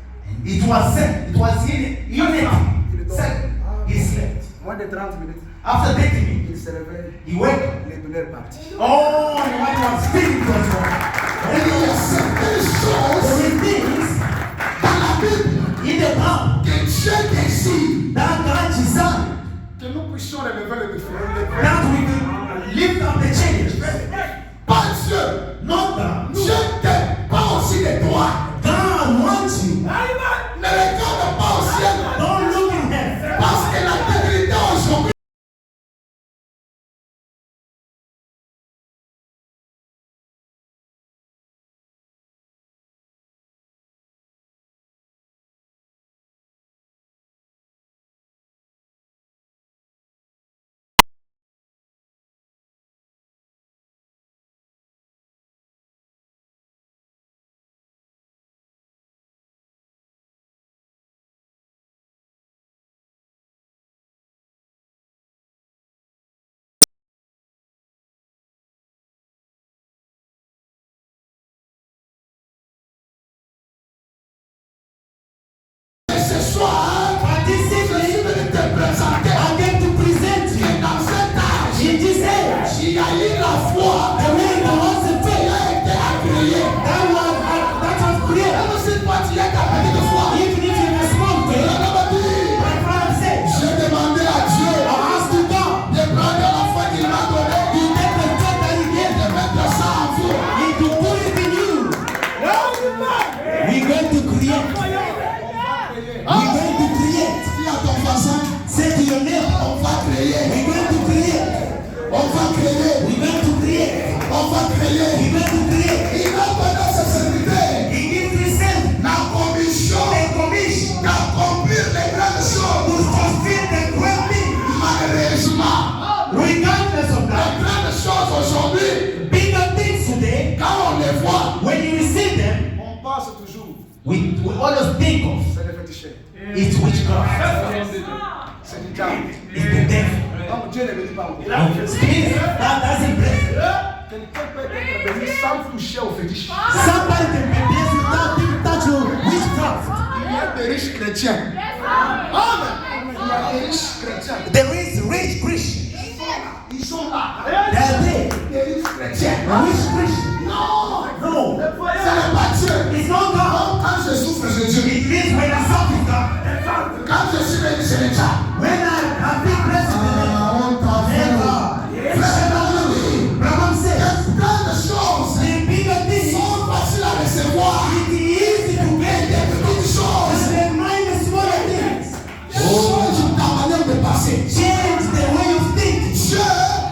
It was said. It was in it. Said. He slept. Moins de 30 minutes. After 30 minutes, Il se réveille. he woke up. Les douleurs parties. Oh, and when he was speaking to us, Il y a certaines choses there were things dans la Bible in the Bible que Dieu décide that God designed que nous puissions relever le défi. that we could lift up the change. Pas Dieu. Not God. Dieu t'aime pas aussi de toi. God wants you. Ne regarde pas au ciel. Don't look in heaven. Parce que la dignité aujourd'hui We're going to create. We're going to create. Dis à ton voisin, Say to your neighbor, on va créer. we're going to create. On va créer. We're going to create. On va créer. We're going to create. Il a donné ses serviteurs He gives himself la commission a commission d'accomplir les grandes to choses. fulfill the great thing. Malheureusement, Regardless of les that, grandes choses aujourd'hui, bigger things today, quand on les voit, when you receive them, on pense toujours, we always think of c'est le féticheur. it's witchcraft. C'est du diable. It's the devil. Donc Dieu ne bénit pas encore. No, spirit, that doesn't bless. Quelqu'un peut être béni sans toucher au fétiche. Somebody can be blessed without being touched with witchcraft. Il y a des riches chrétiens. Amen. Il y a des riches chrétiens. There is rich Christians. Ils sont là. They are there. Des riches chrétiens. Rich Christians. Non. No, Ce n'est pas Dieu. it's not God. Quand je souffre, c'est Dieu. It means when I suffer God. Quand je suis béni, c'est le diable. When I been blessed with the On t'a fait. Brahman says, Plein de choses the bigger things sont faciles à recevoir. it is easy to get Des them. petites choses. The minor smaller things Change ta manière de passer. change the way you think. Dieu,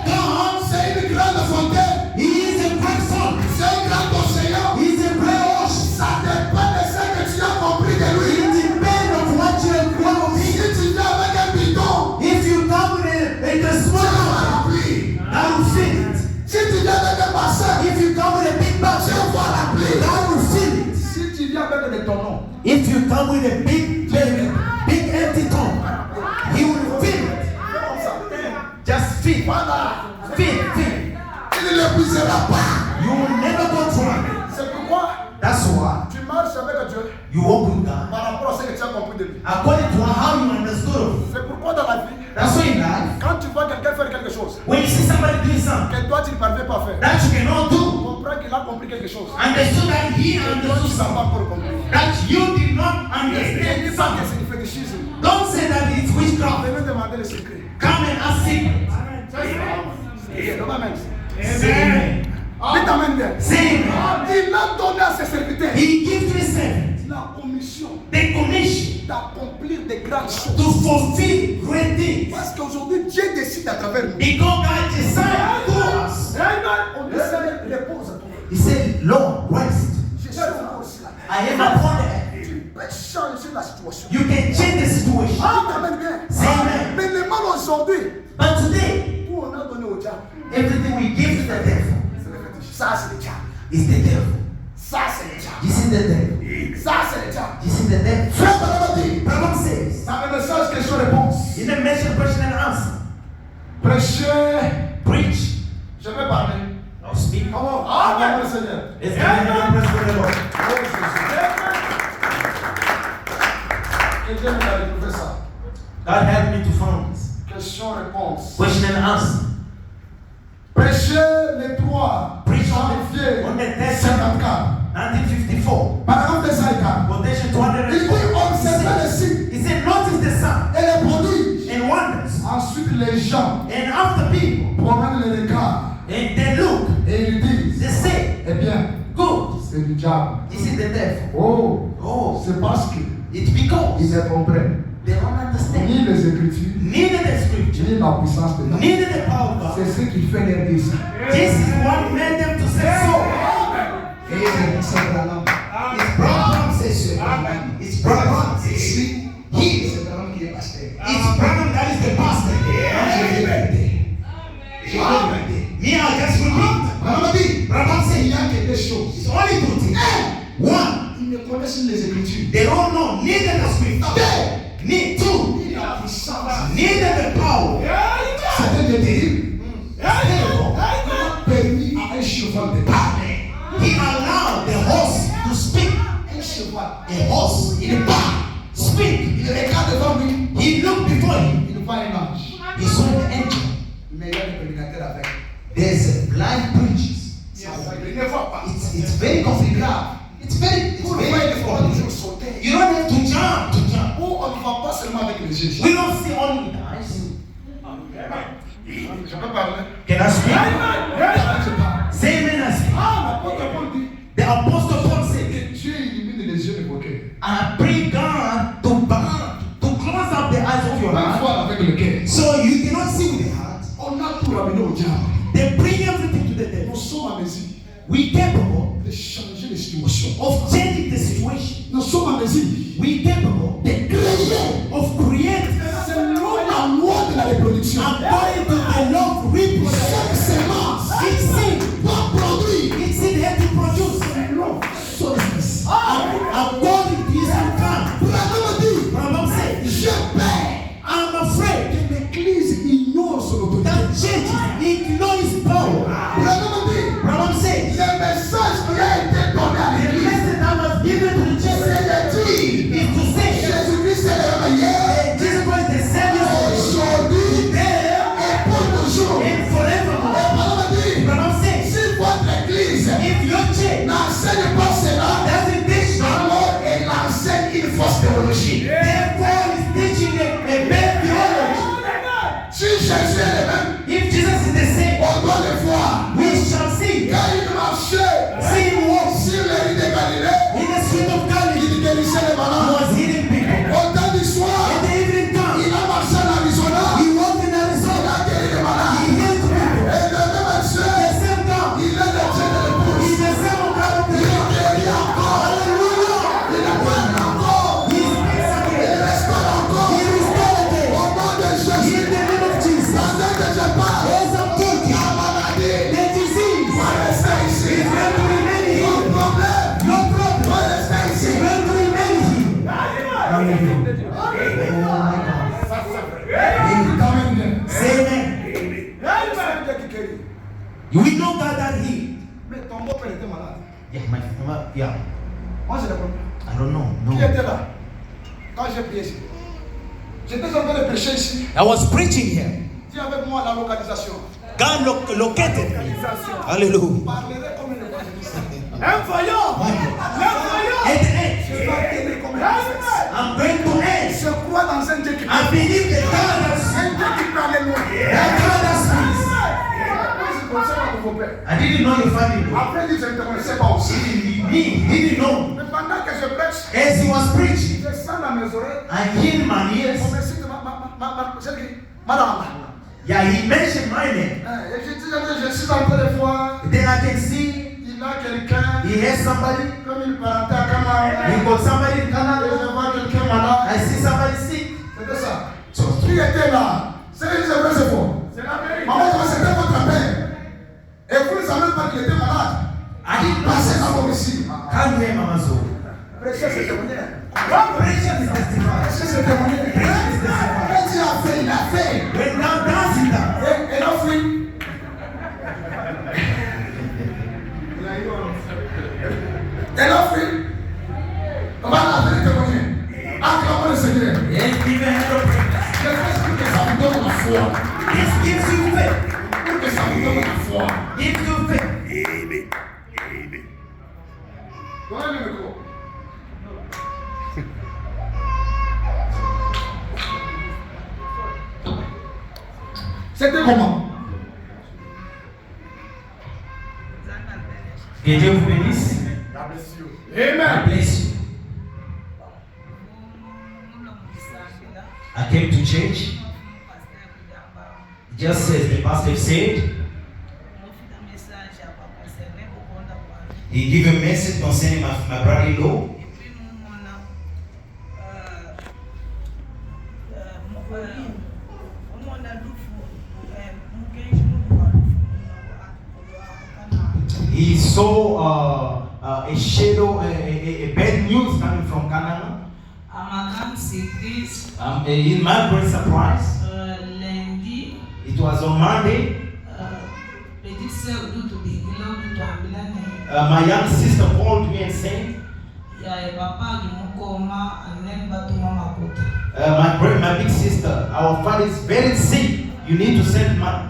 God, c'est une grande fontaine. He is a great son. C'est un grand océan. He is a great ocean. Ça dépend de ce que tu as compris de lui. It depends on what you have grown up Si in. tu viens avec un bidon, If you come with a tu small vas one, remplir. that will fill it. Si tu viens avec un bassin, If you come with a big tu basket, vas remplir. that will fill it. Si tu viens avec des tonneaux, If you come with a big empty ton, he will fill it. fais comme ça. Just fill. Voilà. Fill. Il ne l'épuisera pas. You will never go dry. C'est pourquoi That's why tu marches avec Dieu you walk with God. par rapport à ce que tu as compris de lui. According to how you understood of it. C'est pourquoi dans la vie, That's why in life, quand tu vois quelqu'un faire quelque chose when you see somebody doing something que toi tu ne parviens pas à faire, that you cannot do, comprends qu'il a compris quelque chose. understood that he Et toi understood tu ne vas pas something encore comprendre. that you did not Ne understand dis pas que something. c'est du fétichisme. Don't say that it's witchcraft. Venez demander le secret. Come and ask secret. Non, amen. Say amen. Dites amen bien. Say amen. Il a donné à ses serviteurs He gives his servant la commission the commission d'accomplir des grandes choses. to fulfill great things. Parce qu'aujourd'hui, Dieu décide à travers nous. Because God decided through us. On décide repose à toi. He said, Lord, rest. Je suis encore là. I am upon the earth. Tu peux changer la situation. You can change the situation. Dites amen bien. Say amen. Mais le mal aujourd'hui, But today, tout on a donné au diable. everything we give to the devil C'est le fétiche. Ça, c'est le diable. is the devil. Ça, c'est le diable. This is the devil. Ça, c'est le diable. This is the devil. Frère, madame dit, Bible says, dans le message question-réponse, in the mention question and answer, prêchez, preach. je vais parler. Now speak. Comment? Amen, le Seigneur. Let's give him the praise for the Lord. Que Dieu nous a retrouvé ça. God help me to find this. Question-réponse. Question and answer. Prêchez les 3 Preach janvier on the 3rd 54. 1954. Paragraphe de Saïka. Quotation Il dit observez les 204. signes He said, notice the sign et les prodiges. and wonders. Ensuite, les gens And after people, promènent les regards and they look, et ils disent they say, eh bien, good, c'est du diable. this is the devil. Oh, Oh, c'est parce que it's because ils ne comprennent they don't understand ni les Écritures, neither the scripture, ni la puissance de Dieu. neither the power of God. C'est ce qui fait leur dessein. This is what made them to say so. Et c'est vraiment. It's Branham says so. It's Branham says so. He, C'est vraiment qui est pasteur. it's Branham that is the pastor. Me, I just repeat. Maman dit, Branham il said, y a que des choses. it's only two things. One, Ils ne connaissent les Écritures. they don't know neither the scripture, need two, Ni la puissance. neither the power. C'était de terrible. Il a permis à un cheval de parler. He allowed the horse to speak. Un cheval. A horse, il parle, speak. Il regarde devant lui. He looked before him. Il voit un ange. He saw the angel. Mais il y a des prédicateurs avec. There's a blind preachers. Il ne voit pas. It's very complicated. It's very Pour very voir, il faut difficult. toujours sauter. You don't have to jump to jump. Où on ne va pas seulement avec les yeux. We don't see only with the eyes. Je peux parler. Can I speak? Je parle. Say amen. I speak. L'apôtre Paul dit The apostle Paul said que Dieu illumine les les yeux de vos cœurs. I pray God to close up the eyes of your Pas heart. voir avec le cœur. So you cannot see with the heart. On a tout ramené au diable. They bring everything to the Nous devil. sommes en mesure We capable de changer les situations. of changing the situation. Nous sommes en mesure We capable de créer of creating selon la loi de la reproduction. according to the law of reproduction. Chaque semence Each seed, va produire each seed has to produce selon son espèce. according to his own kind. Branham dit, Branham said, j'ai peur I'm afraid que l'église ignore son autorité. that churches ignore his power. Branham dit, Branham said, le message qui a été donné à the l'église, message that was given to the church c'est de dire, is to say, Jésus-Christ est le meilleur, Jesus Christ the Savior aujourd'hui today et pour toujours. and forevermore. Branham dit, Branham said, si votre église if your church n'enseigne pas cela, doesn't teach that, alors elle enseigne une fausse théologie. therefore is teaching a bad theology. Si Jésus est le même, If Jesus is the same, on doit le voir. we shall see. Car il marchait See him walk sur les rues de Galilée, in the street of Galilee. il guérissait les He malades. was healing people. Au temps du soir, In the evening time, il a marché en Arizona, he walked in il Arizona. a guéri les He malades. healed people. Et le même The monsieur, same God. il est le Dieu de He's l'épouse. the same God of the Il Lord. guérit encore, Hallelujah. il parle encore, He speaks il again. restaure encore. He restored again. Au nom de In Jésus, the name of Jesus. pendant que je parle, As I'm talking, la maladie the disease va rester ici. is going to remain Le here. problème No problem. va rester ici. It's going to remain here. Hallelujah. Il est quand même bien. Say amen. We know God that healed. Mais ton beau-père était malade. Yeah. Moi, je ne comprends pas. I don't know. Qui No. était là quand j'ai prié ici? J'étais en train de prêcher ici. I was preaching here. Dis avec moi la localisation. God located me. Hallelujah. Parlerai comme une évangéliste. Un voyant! Un voyant! At the end, Je vais tenir comme une prophète. I'm going to end. Je crois dans un Dieu qui I parle. believe that God has Un Dieu qui parle loin. that God has speaks. Moi, je pensais à vos pères. I didn't know your family. Après, il dit, je ne te connaissais pas aussi. He didn't know. Mais pendant que je prêche, As he was preaching, je sens dans mes oreilles, I hear in my ears. on me cite madame. Yeah, he mentioned my name. Et je suis en train de voir, Then I can see il a quelqu'un, he has somebody. comme il parentait à Canada. He got somebody in Et je Canada. vois quelqu'un malade. I see somebody sick. C'était ça. So, Qui était là? C'est vrai, c'est faux. C'est la vérité. Maman, c'était votre père. Et vous ne savez même pas qu'il était malade. I didn't Passez know. d'abord ici. Come here, Mama Zo. Prêchez ce témoignage. Preaching is testifying. Prêchez ce témoignage. Quand il a fait, il a fait. When now dancing down. Et là, oui. Et là, oui. On va la témoigner. Acclamons le Seigneur. Yes, even have a prayer. Je fais pour que ça vous donne la foi. This gives you faith. Pour que ça vous donne la foi. Gives you faith. Donnez le micro. C'était comment? Que Dieu vous bénisse. Amen. God bless you. I came to church just as the pastor said. He gave a message concerning my brother-in-law. He saw a shadow, a bad news coming from Canada. In my great surprise, Lundi, it was on Monday. petite sœur d'où My young sister called me and said, ya papa du mukoma anem batuma makuta. my big sister, our father is very sick. You need to send money.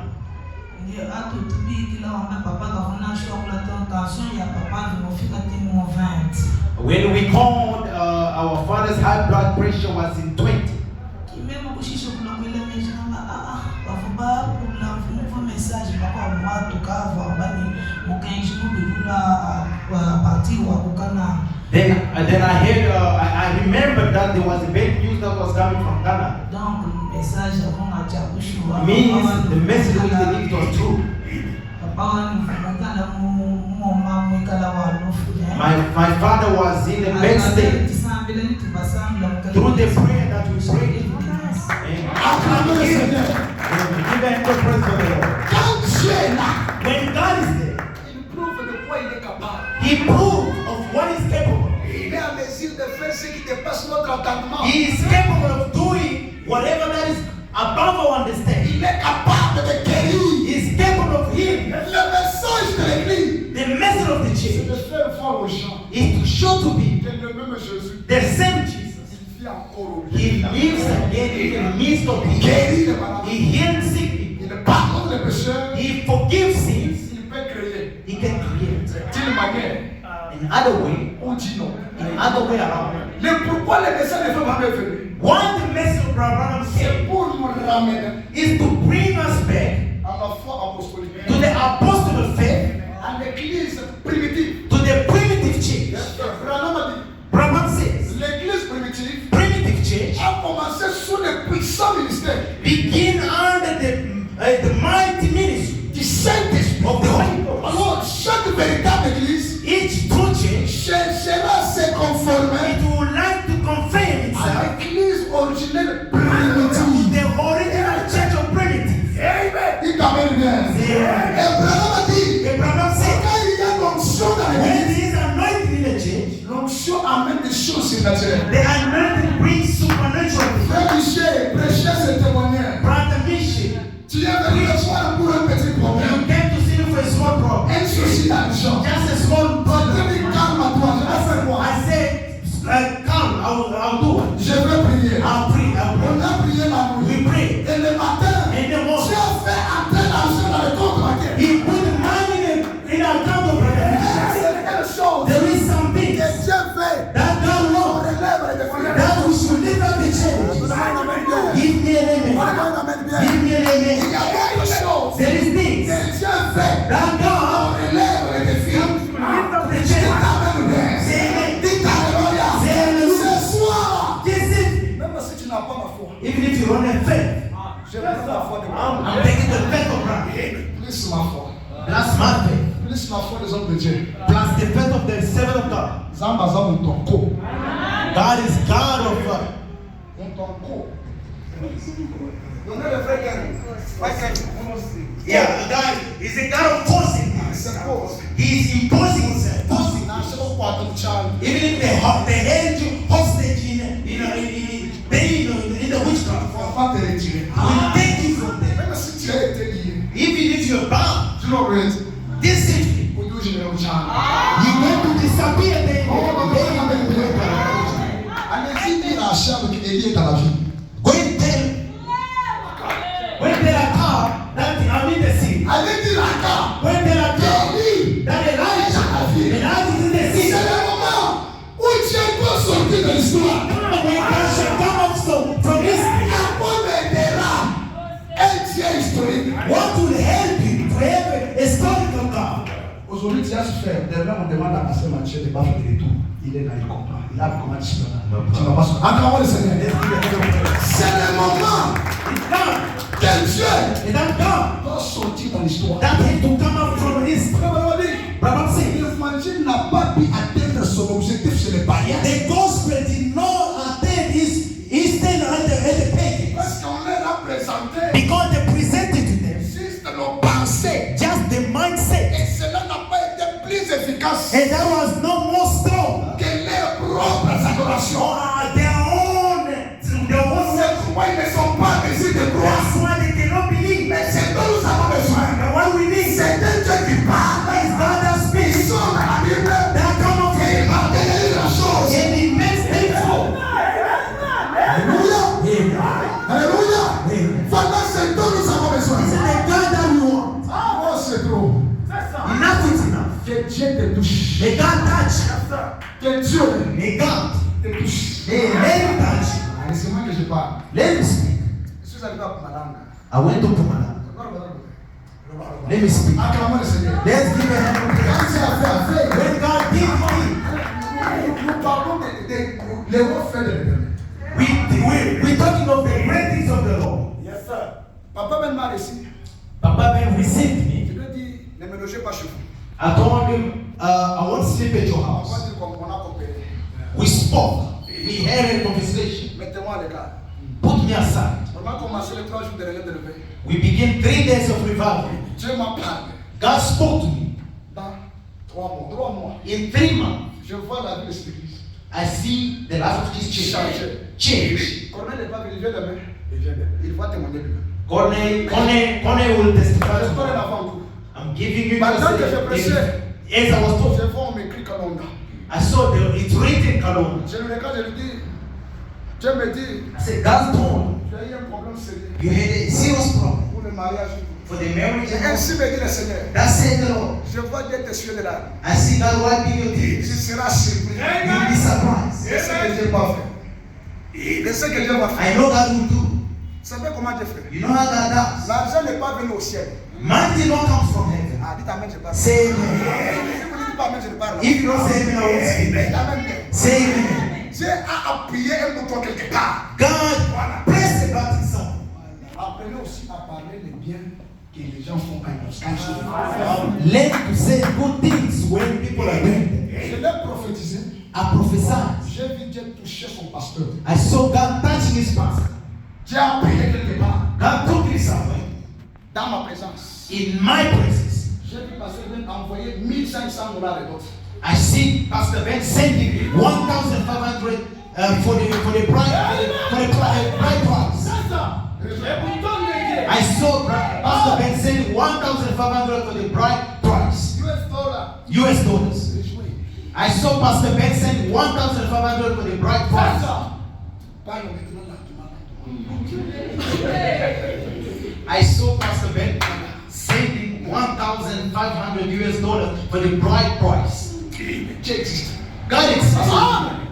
Ndio atu tubi kila wamba papa kafuna shock la tension ya papa du mofika temu 20. When we called, our father's high blood pressure was in 20. Même au chicho pour le message, pour la message, en tout cas, Then I heard, I remembered that there was a bad news that was coming from Ghana. Means the message which they gave was true. My father was in the bed state. Through the prayer that we prayed. Give the praise for the Lord. When God is there, He proves of what is capable. He is capable of doing whatever that is above our understanding. He is capable of healing. The message of the church is to show to people the same Jesus. He lives again in the midst of people. He heals sick people. He forgives sins. He can create. In other way around. Why the message of Abraham said is to bring us back to the apostolic faith, to the primitive church. Abraham says primitive church begin under the mighty ministry of the Holy Ghost. Each true church, it would like to confirm itself the original church of primitive. Abraham said, when he is anointed in the church, the anointing brings supernatural things. Brother Michel, you came to see me for a small problem. Just a small problem. I said, come, I'll do it. I'll pray. We pray. In the morning, he put money in our account of brother. There is something that God wants, that we should live up the church. Give me an amen. Give me an amen. There is things that God comes to lift up the church. Say amen. Even if you don't have faith, I'm taking the faith of God. Plus my faith. Plus the faith of the servant of God. God is God of yeah, God is a God of forcing. He is imposing himself. Even if they held you hostage in the witchcraft, we take you from there. Even if you're bound, this is you going to disappear there. Go and tell when there are cow that I need the sea. When there are cow that Elijah is in the sea. When God shall come up from history, what will help you to have a story of God? Aujourd'hui, tu as su faire. Demain, on demande à Pasteur Mathieu de battre les retours. Il est là, il comprend. Il a comment tu vas pas. Encore le Seigneur. C'est le moment que Dieu doit sortir dans l'histoire. That has to come out from history. L'évangile n'a pas pu atteindre son objectif chez les païens. The gospel did not attain his stand at the page. Parce qu'on leur a présenté. Because they presented to them Juste nos pensées. just the mindset. Et cela n'a pas été plus efficace. And that was no more strong. Que leurs propres adorations. Their own C'est pourquoi ils ne sont pas mesures de croire. That's why they cannot believe. Mais c'est dont nous avons besoin. And what we need is C'est un Dieu qui parle. God that Ils speaks. sont dans la Bible. That come of Et il va gagner la chose. and he makes things so. Alléluia. Alléluia. Voilà ce dont nous avons besoin. It's the God that we want. Oh, c'est trop. Enough is enough. Que Dieu te touche. May God touch. Que Dieu May God. te touche. May let him touch. Laissez-moi que je parle. Let him speak. I went to Pumalanga. Let me speak. Acclamons le Seigneur. Let's give a hand of praise. Quand c'est affaire. When God did Nous parlons les hauts faits de l'éternel. we're talking of the great things of the Lord. Yes, sir. Papa Ben m'a reçu. Papa Ben received me. Je lui ai dit, ne me logez pas chez vous. I told him, I won't sleep at your On va house. dire qu'on a compris. We spoke. We had a conversation. Mettez-moi à l'écart. Put me aside. On a commencé les 3 jours de réveil de lever. We begin 3 days of revival. Dieu m'a parlé. God spoke to me. Dans 3 mois. In 3 months, Je vois la vie de cette église. I see the life of this church change. Corneille n'est pas venu, il vient demain. Il va témoigner demain. Corneille will testify. Je to parle God. avant vous. I'm giving you Pendant que je as prêchais, I was je told. vois on m'écrit Kalonga. I saw it's written Kalonga. Je le regarde, je lui dis, Dieu me dit, I said, God told tu as eu un problème sérieux you had a serious problem pour le mariage. for the marriage. Et ainsi me dit le Seigneur. That said the Lord. Je vois Dieu t'essuyer de larmes. I see God wiping your Tu tears. seras surpris. You'll be surprised. C'est ce que Dieu va faire. C'est ce que Dieu va faire. I know God will do. Vous savez comment Dieu fait? You know how God does. L'argent n'est pas venu au ciel. Man did not come from heaven. Ah, dites Amen, je parle. Say amen. Si vous ne dites pas Amen, je ne parle. If you don't say amen, I won't speak. Dites Amen bien. Say amen. Dieu a appuyé un bouton quelque part. God press the button somewhere. Apprenez aussi à parler les biens que les gens font quand ils sont. Learn to say good things when people are doing them. Je l'ai prophétisé. I prophesied. J'ai vu Dieu toucher son pasteur. I saw God touching his pastor. Dieu a appuyé quelque part. God took me somewhere. Dans ma présence. In my presence. J'ai vu pasteur Ben envoyer $1,500 et d'autres. I see Pastor Ben sending $1,500 for the bride price. I saw Pastor Ben sending $1,500 for the bride price. US dollars. I saw Pastor Ben sending $1,500 for the bride price. I saw Pastor Ben sending $1,500 US for the bride price. God exists.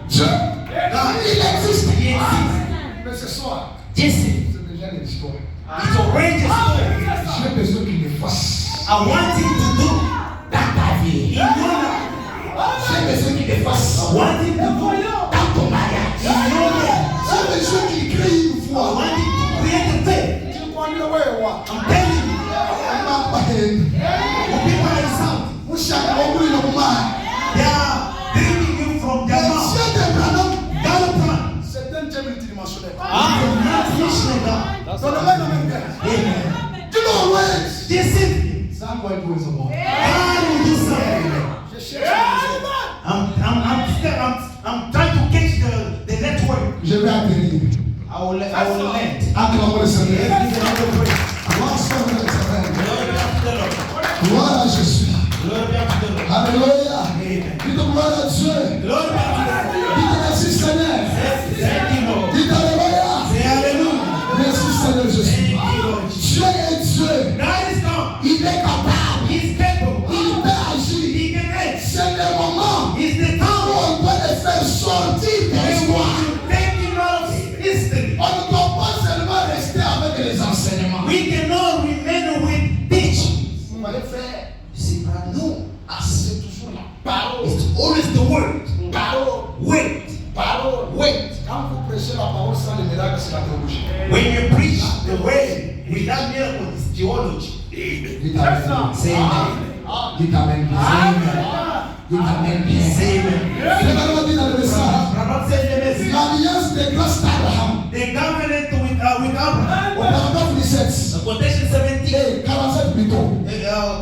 Dieu, God, il existe. He exists. Mais ce soir, Yes, c'est déjà une histoire. it's already a story. J'ai besoin qu'il le fasse. I want him to do Dans ta vie. in your life. J'ai besoin qu'il le fasse. I want him to do Dans ton mariage. in your life. J'ai besoin qu'il crée une I foi. want him to create a faith. Tu crois mieux, ouais, ouais. I'm telling you, the people are insulting. They are bringing you from their mouth. God plan. C'est un Dieu multidimensionnel. I'm not finishing God. Donne-moi une main bien. Amen. Tu le always. This is Some white boys are born. God will do something. Je cherche. I'm trying to catch the network. Je vais atterrir. I will land. Acclamons le Seigneur. Give another praise. Gloire soit à l'Éternel. Glory be to the Lord. Gloire à Jésus. Glory be to the Lord. Alléluia. Amen. Dites gloire à Dieu. Glory be to the Lord. Dites merci Seigneur. Thank you, Lord. Dites Alléluia. Say hallelujah. Merci Seigneur Jésus. Thank you, Lord. Dieu est Dieu. God is come. Il est capable. He's capable. Il peut agir. He can act. C'est le moment He's the où time. on doit les faire sortir de l'histoire. Take him out of history. On ne doit pas seulement rester avec les enseignements. We cannot remain with teaching. Vous voyez frère, See, nous, c'est toujours la parole. it's always the word. Parole. Wait. Parole. Wait. Quand vous prêchez la parole sans les miracles, c'est la théologie. When you preach the way without miracle, it's theology. Dites Amen. Say amen. Dites Amen. Dites Amen. Say amen. Regardez dit dans le message. Rabbi said the message. L'alliance de grâce d'Abraham. The covenant with Abraham. Au paragraphe 17. Quotation 17. Et 47 plutôt.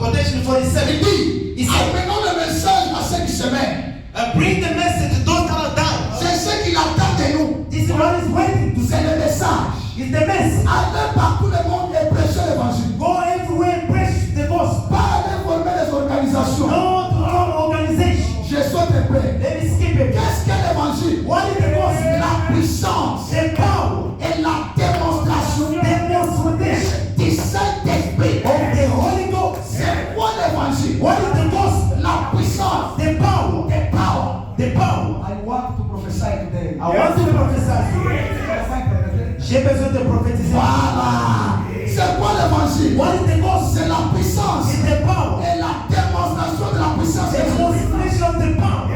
Quotation 47. Il dit, He said, amenons le message à ceux qui se mettent. bring the message to those that are dying. C'est ce qu'il attend de nous. This is what is waiting to C'est say. le message. It's the message. Allez partout le monde et prêchez l'évangile. Go everywhere and preach the gospel. Pas aller former les organisations. No to some organization. Je saute un peu. Let me skip it. Qu'est-ce qu'est l'évangile? What is the gospel? La puissance The power. et la démonstration Demonstration du Saint-Esprit. of the Holy Ghost. C'est quoi l'évangile? What is the gospel? La puissance. The power. The power. The power. I want to prophesy today. I want to prophesy to you. J'ai besoin de prophétiser. Voilà. C'est quoi l'évangile? What is the gospel? C'est la puissance. It's the power. Et la démonstration de la puissance. The demonstration of the power.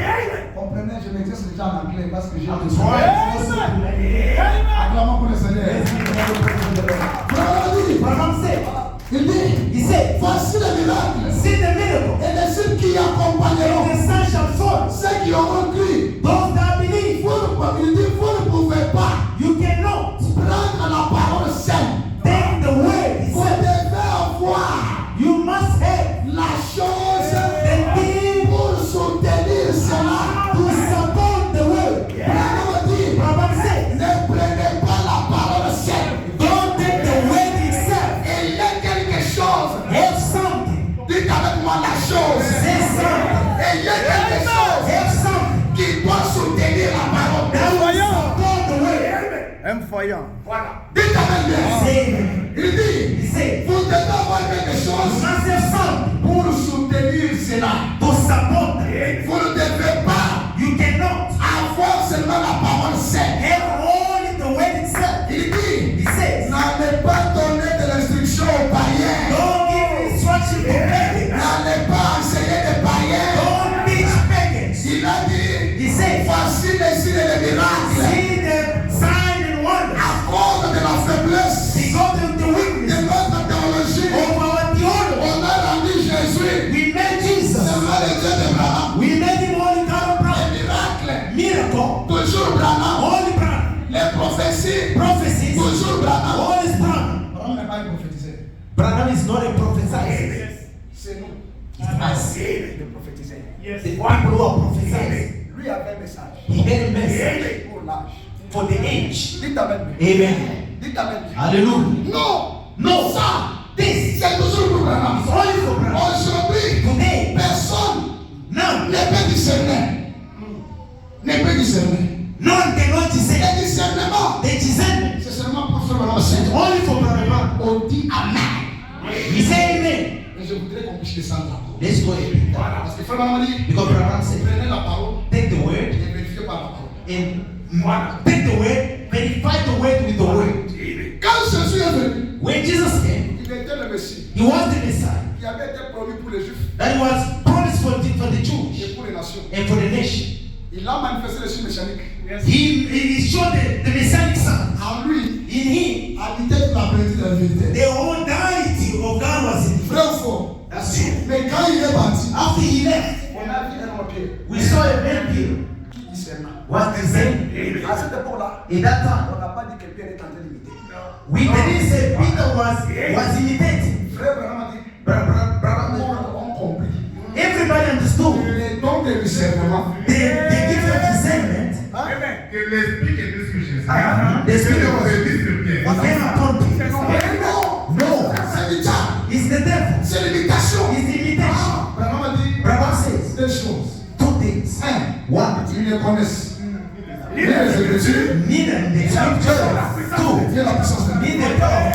Comprenez, je m'exerce déjà en anglais parce que j'ai I'm besoin. Acclamons pour le Seigneur. Abraham said, Il dit, he said, voici le miracle see the miracle. et les signes qui accompagneront And the sun shall fall. ceux qui auront cru. Those that believe, Il dit, vous ne pouvez pas you cannot prendre la parole saine. take the word. He Vous said, devez avoir you must have la chose the thing pour soutenir cela. to support the word. Abraham dit, Abraham said, ne prenez pas la parole saine. don't take the word itself. Il y a quelque chose. Have something. Dites avec moi la chose. Say something. Et il y a quelque chose Have something. qui doit soutenir la parole. That will support the word. Un voyant. Dites avec moi. Say, Il dit, he said, vous devez avoir quelque you chose must have something pour soutenir cela. to support that. Vous ne devez pas You cannot avoir seulement la parole saine. have only the word itself. Il dit, He says, n'allez pas donner de l'instruction aux païens. don't give instruction to pagans. N'allez pas enseigner des païens. Don't teach pagans. Il a dit, He says, voici les signes et les miracles. see the sign and wonders. À cause de la faiblesse Because of the de weakness notre théologie, of our theology, on a rendu Jésus we made Jesus. seulement le Dieu d'Abraham. We made him only God of Les Abraham. miracles, Miracle, toujours Abraham. only Abraham. Les prophéties, Prophecies, toujours Abraham. always Abraham. Abraham n'est pas prophétisé. Abraham is not a prophesier. C'est nous It's us. de prophétiser. The people who are prophesying. Lui avait un message He had a message pour l'âge. for the age. Dites avec moi. Amen. Dites avec moi. Hallelujah. Non, No, ça, this c'est toujours pour Abraham. is only for Abraham. Aujourd'hui, Today, personne none, ne peut discerner. Ne peut discerner. none cannot discern. Le discernement, The discernment c'est seulement pour faire Abraham. is only for Abraham. On dit Amen. We say amen. Mais je voudrais qu'on puisse descendre encore. Let's go ahead. Parce que frère Abraham dit, Because Abraham said, prenez la parole take the word et vérifiez par la parole. and take the word, verify the word with the word. Quand Jésus est venu, When Jesus came, il était le Messie he was the Messiah qui avait été promis pour les Juifs that was promised for the Jews et pour les nations. and for the nation. Il a manifesté le signe méchanique. He showed the Messianic sign. En lui, In him, habitait toute la plénitude de la vérité. the whole deity of God was in him. Vrai ou faux? That's true. Mais quand il est parti, After he left, on a vu un homme Pierre we saw a man here qui discerna. was the same. À cette époque-là, In that time, on n'a pas dit que Pierre est en train d'imiter. we didn't say Peter was imitating. Frère Abraham a dit, Brother, on compris. everybody understood Les dons de discernement. the gift of discernment. Que l'esprit qui est sur Jésus. The spirit Que was le disciple Pierre. came upon Peter. Mais non, No, c'est du diable. it's the devil. C'est l'imitation. It's imitation. Abraham a dit Brother says deux choses. two things. Un, One, ils ne connaissent ni les Écritures, neither the scripture. Two, ni la puissance de Dieu. neither power.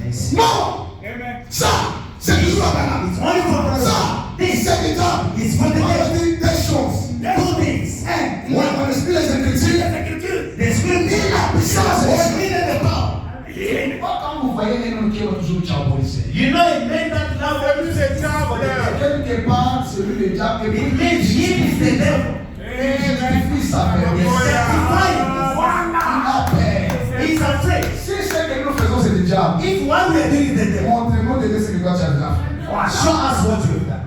Merci. Non, ça, c'est toujours Abraham. It's only for brother. Ça, This c'est du diable. is for the On a devil. dit deux choses. Two things. Un, ils ne connaissent plus les Écritures, The scripture ni la puissance de or Dieu. neither the power. Quand vous voyez un homme qui va toujours diaboliser, You know it meant that love every quelque part, c'est lui le diable qui It means him is the devil. justifie sa He's faiblesse. sanctifying. Il a peur. He's afraid. Si ce que nous faisons, c'est du diable, If what we are doing is the devil, montrez-moi de ce que toi tu as déjà fait. show us what you've done.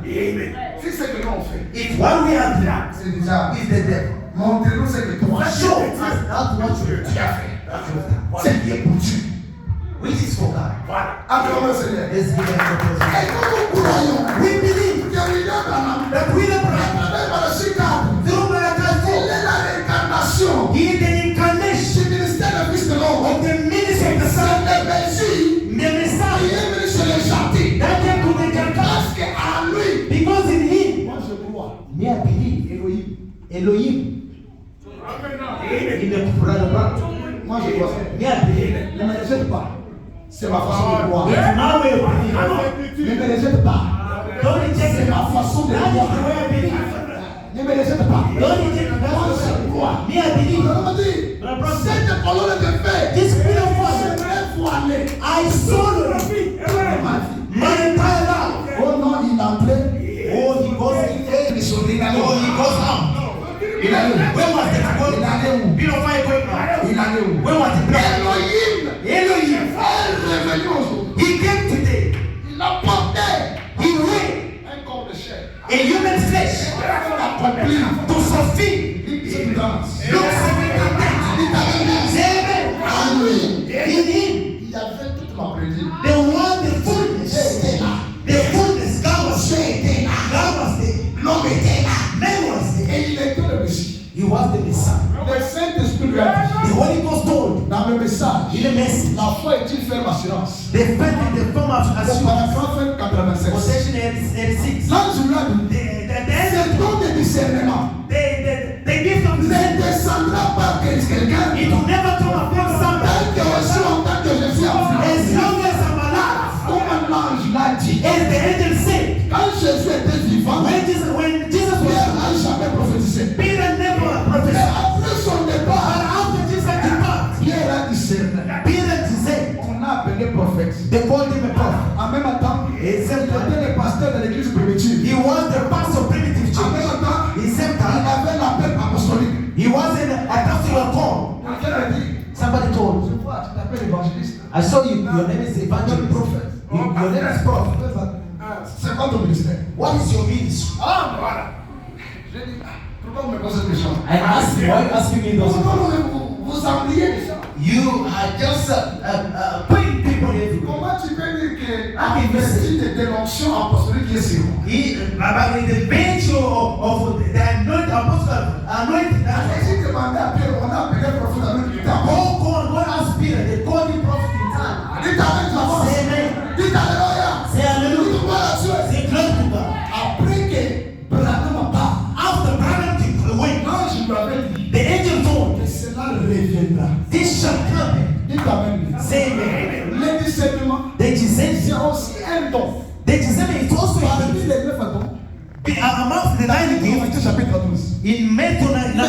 Si ce que nous on fait, If what we are doing c'est du diable, is the devil, montrez-nous ce que toi show us that what tu you as fait. C'est qui est pour Dieu. which is for God. Acclamons le Seigneur. Let's give him the praise. Et nous nous croyons We believe que William Branham, that with the à bride, travers par le Chicago, through il Malachi, est la réincarnation he is the incarnation du ministère de Fils de l'homme. of the ministry of the C'est Son, le Messie the qui Messiah, est venu chez les gentils. that came to the Gentiles. Parce qu'en lui, Because in him, moi je crois, me I believe Elohim. In the brother, moi je crois ça. me I believe. Ne me rejette pas. C'est ma façon de croire. It's my way of believing. Ne me rejette pas. Don't reject C'est it. ma façon de That is the croire. way I believe. Ne me rejette pas. Don't reject it. That's Moi the je way. crois. Me I believe. On m'a dit, cette I saw the Ma vie. my entire life. Oh non, il entrait. Oh, he goes in. Oh, he goes out. Il allait où? Where was that going? Il allait où? Bill of fire going now. Il allait où? Where was it? Elohim Elohim. est revenu aujourd'hui. He came today. Il a porté He went un corps de chair. a human flesh Pour accomplir to fulfill l'impuissance. Luke 17. En lui, In him, il y avait toute ma prédit. there was the fullness. The fullness. God was there. God was there. L'homme était là. Man was there. Et il était le Messie. He was the Messiah. Le Saint-Esprit lui a dit, The Holy Ghost told dans le message, in the message, la foi est une ferme assurance. the faith in the form of Au assurance. paragraphe 86. Possession 86. Là, je lui ai dit, ce don de discernement The gift of ne discernment. descendra pas que quelqu'un It will never come upon somebody. tant que aussi longtemps que je suis en vie. As long as I'm alive. Comme l'ange l'a dit, As the angel said, quand Jésus était vivant, when Jesus Pierre was, n'a jamais prophétisé. Peter never Mais prophesied. après son But départ, after Jesus departed, Pierre a discerné. Peter said, On a appelé prophète. they called him a prophet. En même temps, il Et c'est était le pasteur de l'église primitive. He was the pastor of primitive En même church. temps, He said il that avait l'appel apostolique. he was an apostle call. Quelqu'un a dit, Somebody told je him, vois, tu t'appelles évangéliste. I saw you, your name is Tu es evangelist. prophète. Your name is prophet. C'est quoi ton ministère? What is your ministry? Ah, voilà. J'ai dit, pourquoi vous me posez cette question? I asked you, why are you asking me those Pourquoi questions? vous embrouillez les gens? You are just putting people everywhere. Comment tu peux dire que Ah, la mais c'est- de l'onction apostolique qui est sur moi? About the bench of the anointed apostle, anointed. Jésus demandait à Pierre, on a appelé le prophète avec du temps. Paul called, God asked Peter, they called him prophet in time. Dites avec la voix. Say amen. Dites alléluia. Say hallelujah. Dites voilà Dieu. Say glory to God. Après que Branham part, After Branham went, l'ange lui avait dit the angel told, que cela reviendra. this shall come. Dites amen. Say amen. Le discernement, The discernment, c'est aussi un don. the discernment is also a Parmi gift. les 9 dons, Amongst the 9 gifts, Matthieu chapitre 12. in Matthew 9, Mais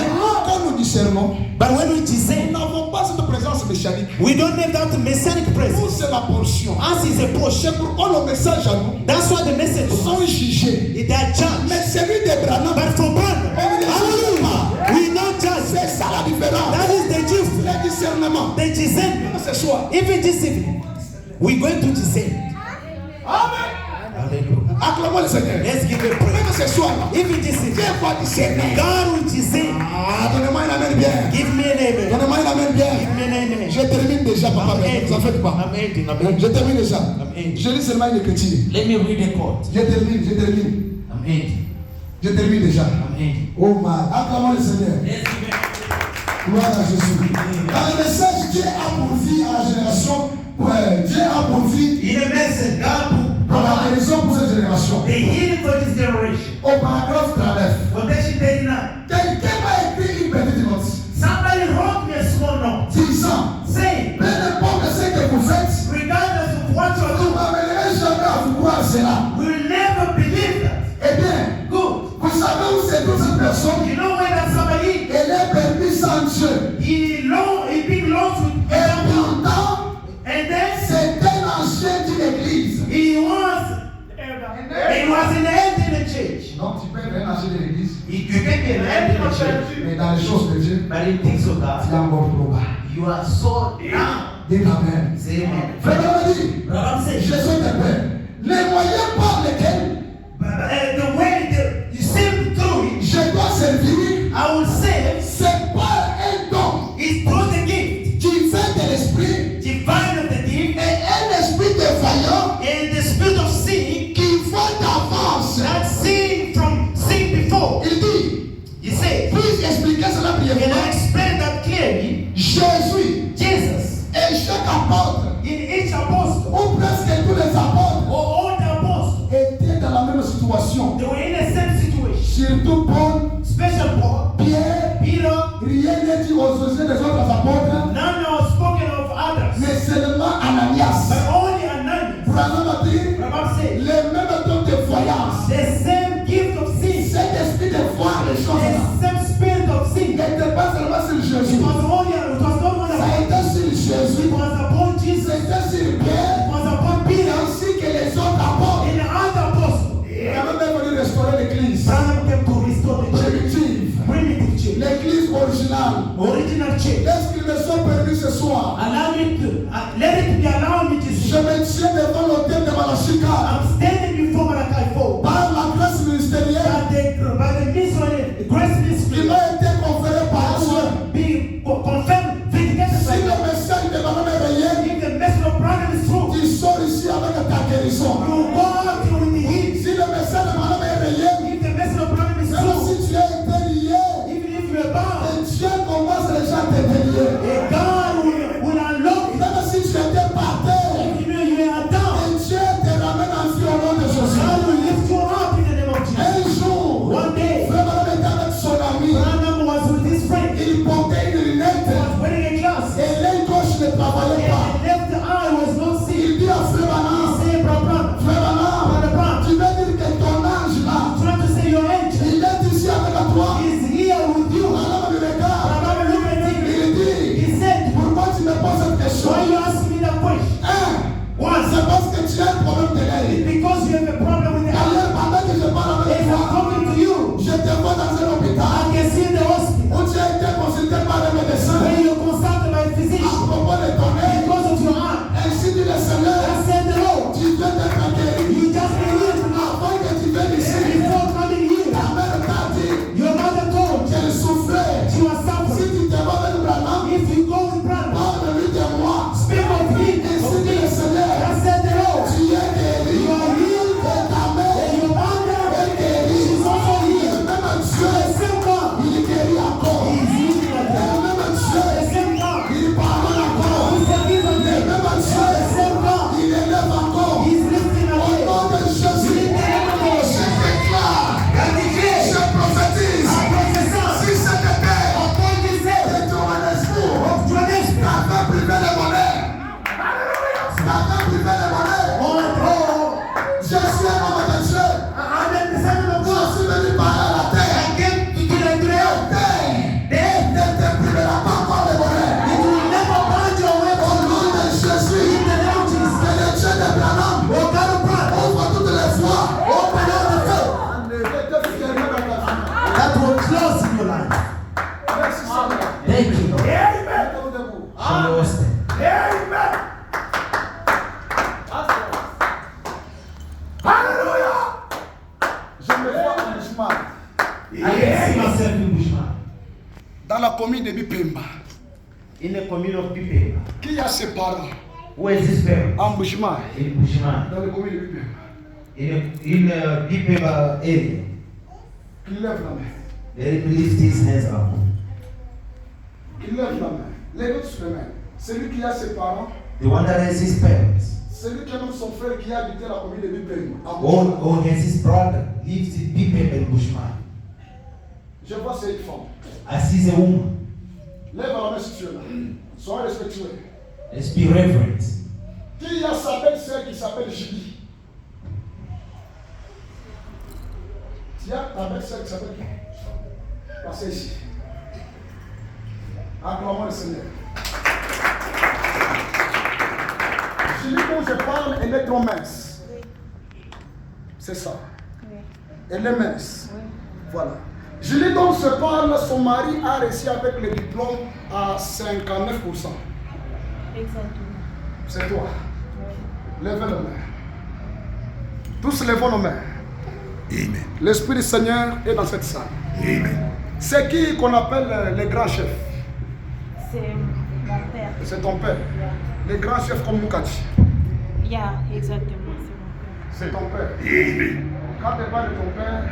quand nous discernons, but when we nous discern, n'avons pas cette présence mécanique. we don't have that messianic Nous, presence. c'est la portion. Us is a portion. C'est pourquoi le message à nous That's why the message sont jugés. they are judged. Mais celui de Branham, But for Branham, hallelujah, we not judge. c'est ça la différence. That is the gift. Le discernement. The discernment. Ce soir, Even this evening, we're going to discern. Amen. Hallelujah. Acclamons le Seigneur. Let's give a praise. Même ce soir, Even this Dieu evening, va discerner. God will discern. Ah, donnez-moi une amène bien. Give me an amen. Donnez-moi une amène bien. Give me an amen. Je termine déjà, papa, mais ne vous en faites pas. I'm ending. I'm ending. Je termine déjà. Amen. Je lis seulement une écriture. Let me read the quote. Je termine. I'm ending. Je termine déjà. I'm ending. Oh my, acclamons le Seigneur. Let's give a Gloire à Jésus. Dans le message, Dieu a pourvu à la génération. Ouais, Dieu a pourvu in a message, God pour la guérison pour cette génération. the healing for this generation. Au paragraphe 39. Quotation 39. Quelqu'un m'a écrit une petite note Somebody wrote me a small note disant, saying, peu importe ce que vous faites, regardless of what you're vous doing, m'amènerez jamais à vous croire cela. we will never believe that. Eh bien, Good. vous savez où c'est toute cette personne? You know where that somebody Elle est permis sans Dieu. he been lost with Et pourtant, and then c'est un ancien d'une église. he was in the end in the church. Non, tu peux être un ancien de l'église, You can be an end in the church, mais dans les choses de Dieu, but in things of tu God, es encore trop bas. you are so down. Dites Amen. Say amen. Frère m'a dit, Brother je said, suis ton père. Les moyens par lesquels the way that you see through it, je dois servir, I will say, c'est par un don is through the gift, qui vient de l'esprit divine of the gift, et un esprit défaillant and the spirit of sin, qui va d'avance. that sin from sin before. Il dit, You say, puis expliquer cela can I brièvement. explain that clearly? Jésus Jesus, et chaque apôtre, in each apostle, ou presque tous les apôtres, or all the apostles, étaient dans la même situation. they were in the same situation. Surtout Paul, Special Paul, Pierre, Peter, rien n'est dit aux yeux des autres apôtres, none are spoken of others, mais seulement Ananias. but only Ananias. Branham a dit, Rabbi said, les mêmes dons de voyance. the same gift of sin, Cet esprit de voir les choses là, the same spirit of sin. n'était pas seulement sur It Jésus. was not Ça a only été sur it Jésus. was upon Jesus, C'était sur Pierre. Original church. Est-ce qu'il me soit permis ce soir? Allow me to, let it be allowed me to Je see. me tiens devant l'autel de Malachi 4. I'm standing before Malachi 4. Par la grâce ministérielle By the ministry, the grace qui ministry, m'a été conférée par Dieu. be confirmed, vindicated Si by le God. message de Madame est réel, If the message of Branham is true, tu sors ici avec ta guérison. you go out with the heat. Si le message de Madame est réel, If the message of Branham is même true, si tu as été lié, even if you are bound, et Dieu commence déjà à te délier. God will unlock it. Même si tu étais par terre, If you know you are down, et Dieu te ramène en vie au nom de Jésus. God will lift you up in the name of Jesus. Un jour, One day, frère Madame était avec son ami. Branham was with his friend. He Il portait une lunette was wearing a glass. et l'œil gauche ne travaillait And pas. the left eye was not seeing. Il dit à frère He Madame, said, Branham, frère Madame, tu veux dire que ton ange là, trying to say your angel il est ici avec toi. is here with you. Madame me regarde. Branham looked at him. Il dit, He said, pourquoi tu me poses cette question? why you asking me that question? C'est parce que tu as un problème de l'œil. Because you have a problem with the eye. D'ailleurs, pendant que je parle avec If I'm toi, talking to you, je te vois dans un I hôpital can see in the hospital où tu as été consulté par un médecin when you consulted by a à physician propos de ton œil. because of your eye. Ainsi dit le Seigneur, I said the Lord, tu viens d'être guéri. you just believe Avant que tu viennes ici, before coming here. ta mère t'a dit Your mother told you qu'elle souffrait. she was Si suffering. tu te vas avec Branham, If you go with Branham, parle-lui de moi. speak of him. Ainsi dit le Seigneur, I said the Lord, tu es guéri. you are healed. Et ta mère And your mother est guérie. is also Et healed. même Dieu, The same God il guérit encore. is healing Et again. même Dieu, The same God il pardonne encore. is forgiving Et again. même The Dieu, same God il élève encore. is lifting Au again. nom de Jésus, je déclare, je prophétise. Si cet été, et ton esprit, t'avais privé les monnaies. T'avais privé les monnaies. Je suis un homme de Dieu. Je suis venu parler à la terre. La terre ne te privera pas encore les monnaies. Au nom de Jésus, que le Dieu d'Abraham ouvre toutes les voies. That will close in your life. Thank you, Lord. Show us that. Je me vois en Bushman. I can see myself in Bushman. Dans la commune de Bipemba. In the community of people. Qui a ses parents Where is his parents? en Bushman? In Bushman. Dans la commune de Bipemba. In a deep area. Qui lève la main. Let him lift his hands up. Qui lève la main. Lève sur les mains. Celui qui a ses parents. The one that has his parents. Celui qui a même son frère qui a habité la commune de Bipemba. en Bushman. Or has his brother lives in people in Bushman. Je vois cette femme. I see the woman. Lève la main si tu es là. Sois respectueux. Let's be reverent. Qui a sa belle-sœur qui s'appelle Julie? Tu as ta belle-sœur qui s'appelle qui? Passez ici. Acclamons le Seigneur. Julie, dont je parle, elle est trop mince. C'est ça. Elle est mince. Voilà. Julie, dont je parle, son mari a réussi avec le diplôme à 59%. Exactement. C'est toi. Levez les mains. Tous levons nos mains. Amen. L'Esprit du Seigneur est dans cette salle. Amen. C'est qui qu'on appelle les grands chefs? C'est mon père. C'est ton père. Les grands chefs comme Mukati. Yeah, exactement, c'est mon père. C'est ton père. Amen. Quand tu parles de ton père,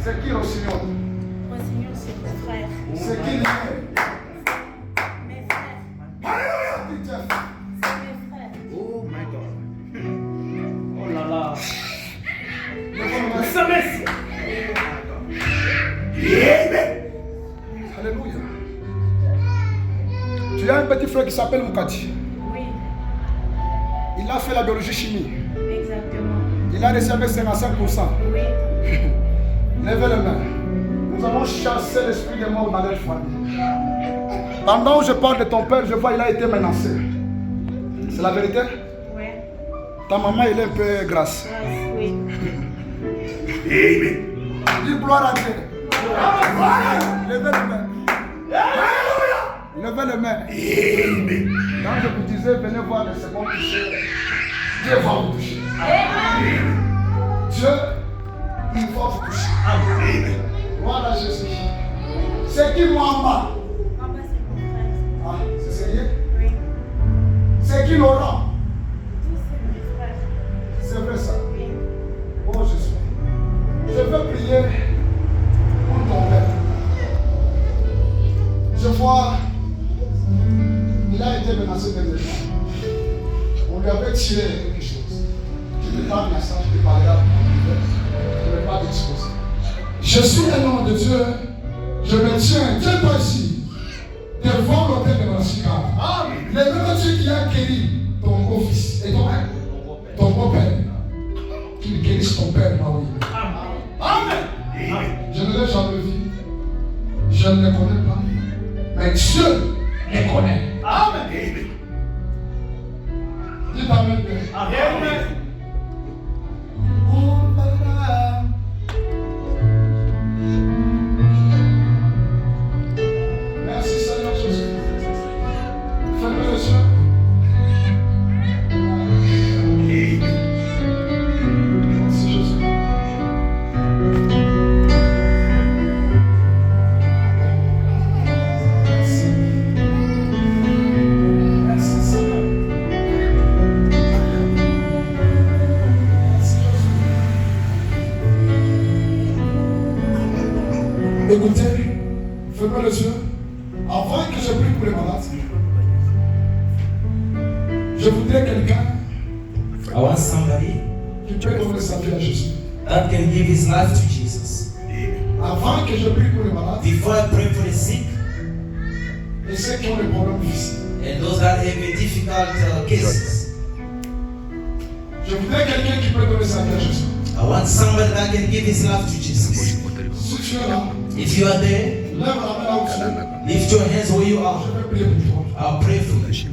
c'est qui Rossignol? Rossignol, c'est mon frère. C'est qui Liné? Mes frères. C'est qui Jeff? C'est mes frères. Oh my God. Oh là là. Levons nos mains. Ça merci. Alléluia. Tu as un petit frère qui s'appelle Mukati. Oui, Il a fait la biologie chimie. exactement. Il a reçu avec 55%. Oui, Levez les mains. Nous allons chasser l'esprit de mort dans leur famille. Pendant que je parle de ton père, je vois qu'il a été menacé. C'est la vérité? oui. Ta maman, elle est un peu grasse. Oui. Amen. Dis gloire à Dieu. Levez les mains. Levez les mains. Amen. Quand je vous disais, venez voir les secondes toucher, Dieu va vous toucher. Dieu, il va vous toucher. Amen. Voilà Jésus. C'est qui moi en bas? En bas, c'est mon frère. Ah, c'est sérieux? Oui. C'est qui Laurent? Tous, c'est mes frères. C'est vrai ça. Oui. Oh Jésus. Je veux prier pour ton père. Je vois, il a été menacé dernièrement. On lui avait tiré quelque chose. Je ne vais pas dire ça, je vais parler là. Je ne vais pas t'exposer. Je suis un homme de Dieu. Je me tiens, tiens-toi ici, devant l'autel de mon cigare. Le même Dieu qui a guéri ton beau-fils et ton beau-père, qu'il guérisse ton père, Maui. Amen. Je ne l'ai jamais vu. Je ne le connais pas. Mais Dieu les connaît. Amen. Dites Amen. Amen. Oh, Baba. Merci Seigneur Jésus. Fermez les yeux. Merci Jésus. Merci. Merci Seigneur. Merci Jésus. Écoutez, fermez les yeux. Avant que je prie pour les malades, je voudrais quelqu'un I want somebody qui peut donner sa vie à Jésus. that can give his life to Jesus. Avant que je prie pour les malades Before I pray for the sick et ceux qui ont des problèmes difficiles, and those that have a difficult cases, je voudrais quelqu'un qui peut donner sa vie à Jésus. I want somebody that can give his life to Jesus. Si tu es là, If you are there, lève la main là où tu es. lift your hands where you Je are. vais prier pour toi. I'll pray for you.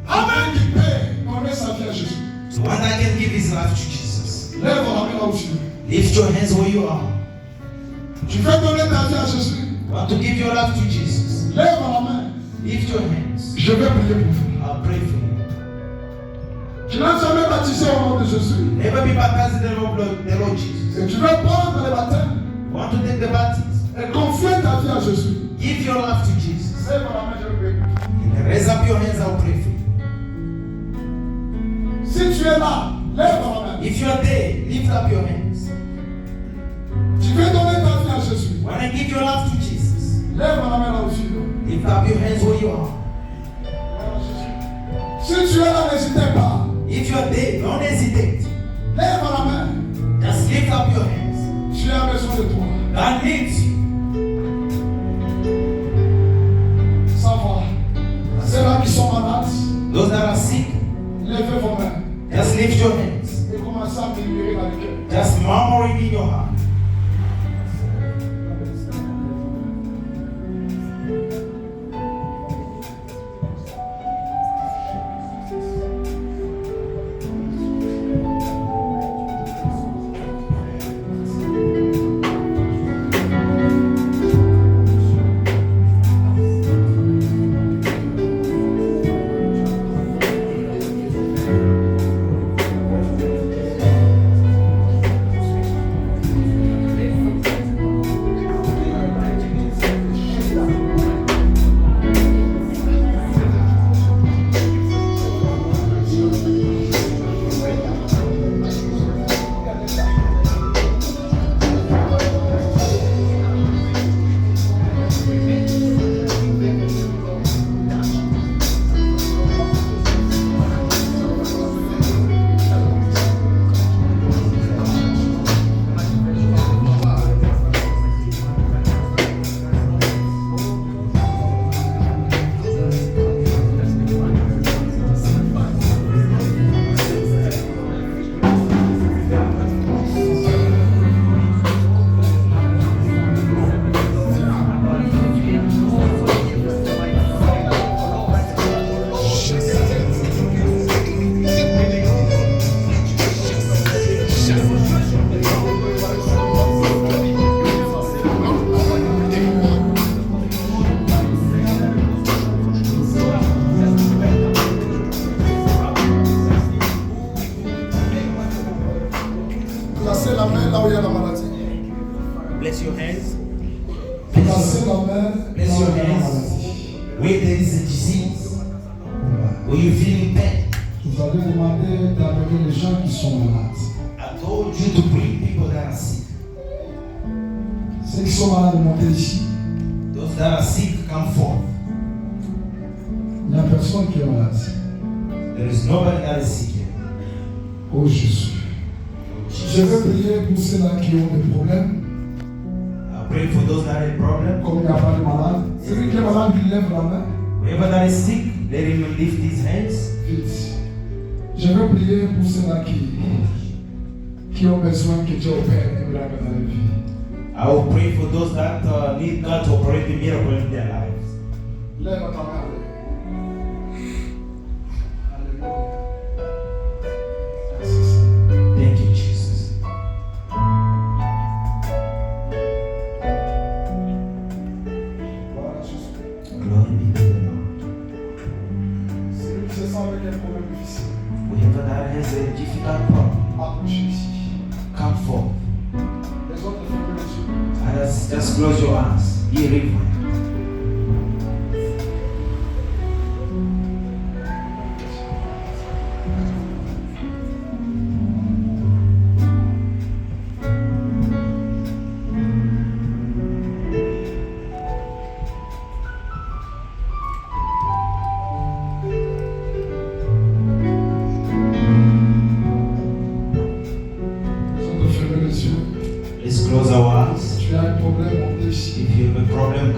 Amen qui peut donner sa vie à Jésus. So one that can give his life to Jesus. Lève la main là où tu es. Lift your hands where you are. Tu veux donner ta vie à Jésus. Want to give your life to Jesus. Lève la main. Lift your hands. Je vais prier pour toi. I'll pray for you. Tu n'as jamais baptisé au nom de Jésus. Never be baptized in the Lord Jesus. Et tu veux prendre le baptême Want to take the baptism? et confier ta vie à Jésus. Give your life to Jesus. Lève la main, je vais prier pour toi. And raise up your hands, I'll pray for you. Si tu es là, lève la main. If you are there, lift up your hands. Tu veux donner ta vie à Jésus. Wanna give your life to Jesus? Lève la main là où tu es. Lift up your hands where you are. Si tu es là, n'hésitez pas. If you are there, don't hesitate. Lève la main. Just lift up your hands. Tu as besoin de toi. God needs you. Ça va. Ceux-là qui sont malades, Those that are sick, levez vos mains. just lift your hands. Et commencez à murmurer dans le cœur. Just murmuring in your heart. appeler les gens qui sont malades. I told you to bring people that are sick. Ceux qui sont malades, montez ici. Those that are sick, come forth. Il n'y a personne qui est malade. There is nobody that is sick here. Oh Jésus. Je veux prier pour ceux-là qui ont des problèmes. I pray for those that have a problem. Comme il n'y a pas de malade. Celui qui est malade, il lève la main. Whoever that is sick, let him lift his hands. Vite. Je veux prier pour ceux-là qui ont besoin que Dieu opère un miracle dans leur vie. I will pray for those that need God to operate a miracle in their lives. Lève ta main. Alléluia. Merci Seigneur. Thank you, Jesus. Voilà Jésus. Glory be to the Lord. Celui qui se sent avec un problème difficile, Whoever that has a difficult problem, approchez ici. come forth. Les autres, fermez les yeux. Just close your eyes. Be reverent. Les autres, fermez les yeux. Let's close our eyes. Tu as un problème, montez ici. If you have a problem,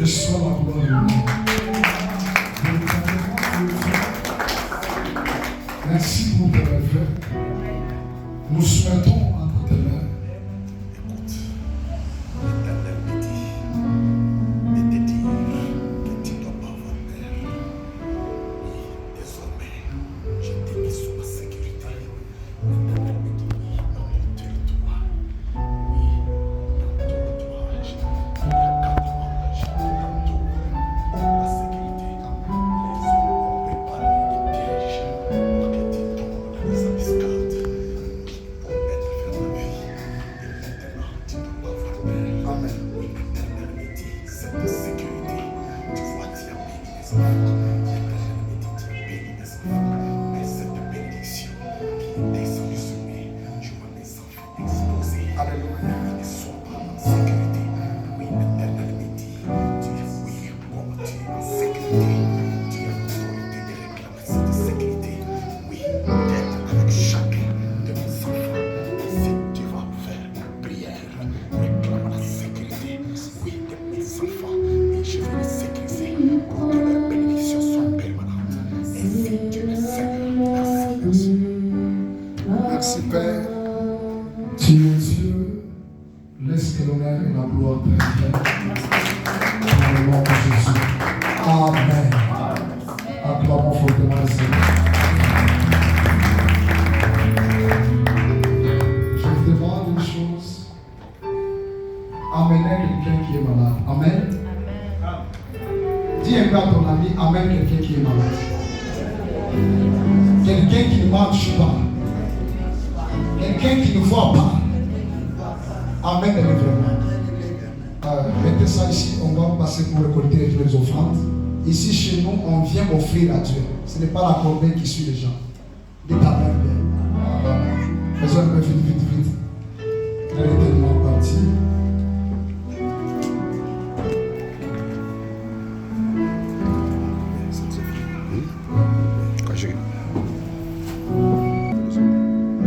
Reçois la gloire de Dieu. Merci pour tes rêves. Nous souhaitons entre tes mains. Écoute, l'Éternel me dit de te dire que tu ne dois pas avoir peur. Oui, désormais, je t'ai mis sous ma sécurité. L'Éternel me dit dans mon territoire. Oui, dans ton entourage. Il y a 4 ans, je t'entoure. La sécurité. Les hommes ont préparé des pièges pour que tu tombes dans les embuscades. Pour mettre fin à ta vie. Et maintenant, tu ne dois pas avoir peur. Amen. Oui, l'Éternel me dit, cette sécurité, tu vois, tu as béni les enfants. L'Éternel me dit, tu as béni les enfants. Mais cette bénédiction qui est descendue sur lui, je vois mes enfants exposés. Alléluia. Ils ne sont pas en sécurité. Oui, l'Éternel me dit, tu es oui, comme tu es en sécurité. Tu as l'autorité de réclamer cette sécurité. Oui, d'être avec chacun de mes enfants. Si tu vas faire une prière, réclame la sécurité. Oui, de mes enfants. Et je vais les sécuriser pour que leur bénédiction soit permanente. Ainsi, Dieu le Seigneur. Merci, merci. Merci Père. Tu es Dieu. Laisse que l'honneur et la gloire t'inviennent. Dans le nom de Jésus. Amen. Acclamons fortement le Seigneur. Je vous demande une chose. Amenez quelqu'un qui est malade. Amen. Dis un peu à ton ami, amène quelqu'un qui est malade. Quelqu'un qui ne marche pas. Quelqu'un qui ne voit pas. Amen, délivrement. Mettez ça ici, on va passer pour récolter les offrandes. Ici, chez nous, on vient offrir à Dieu. Ce n'est pas la corbeille qui suit les gens. Dites Amen. Faisons un peu vite, vite, vite.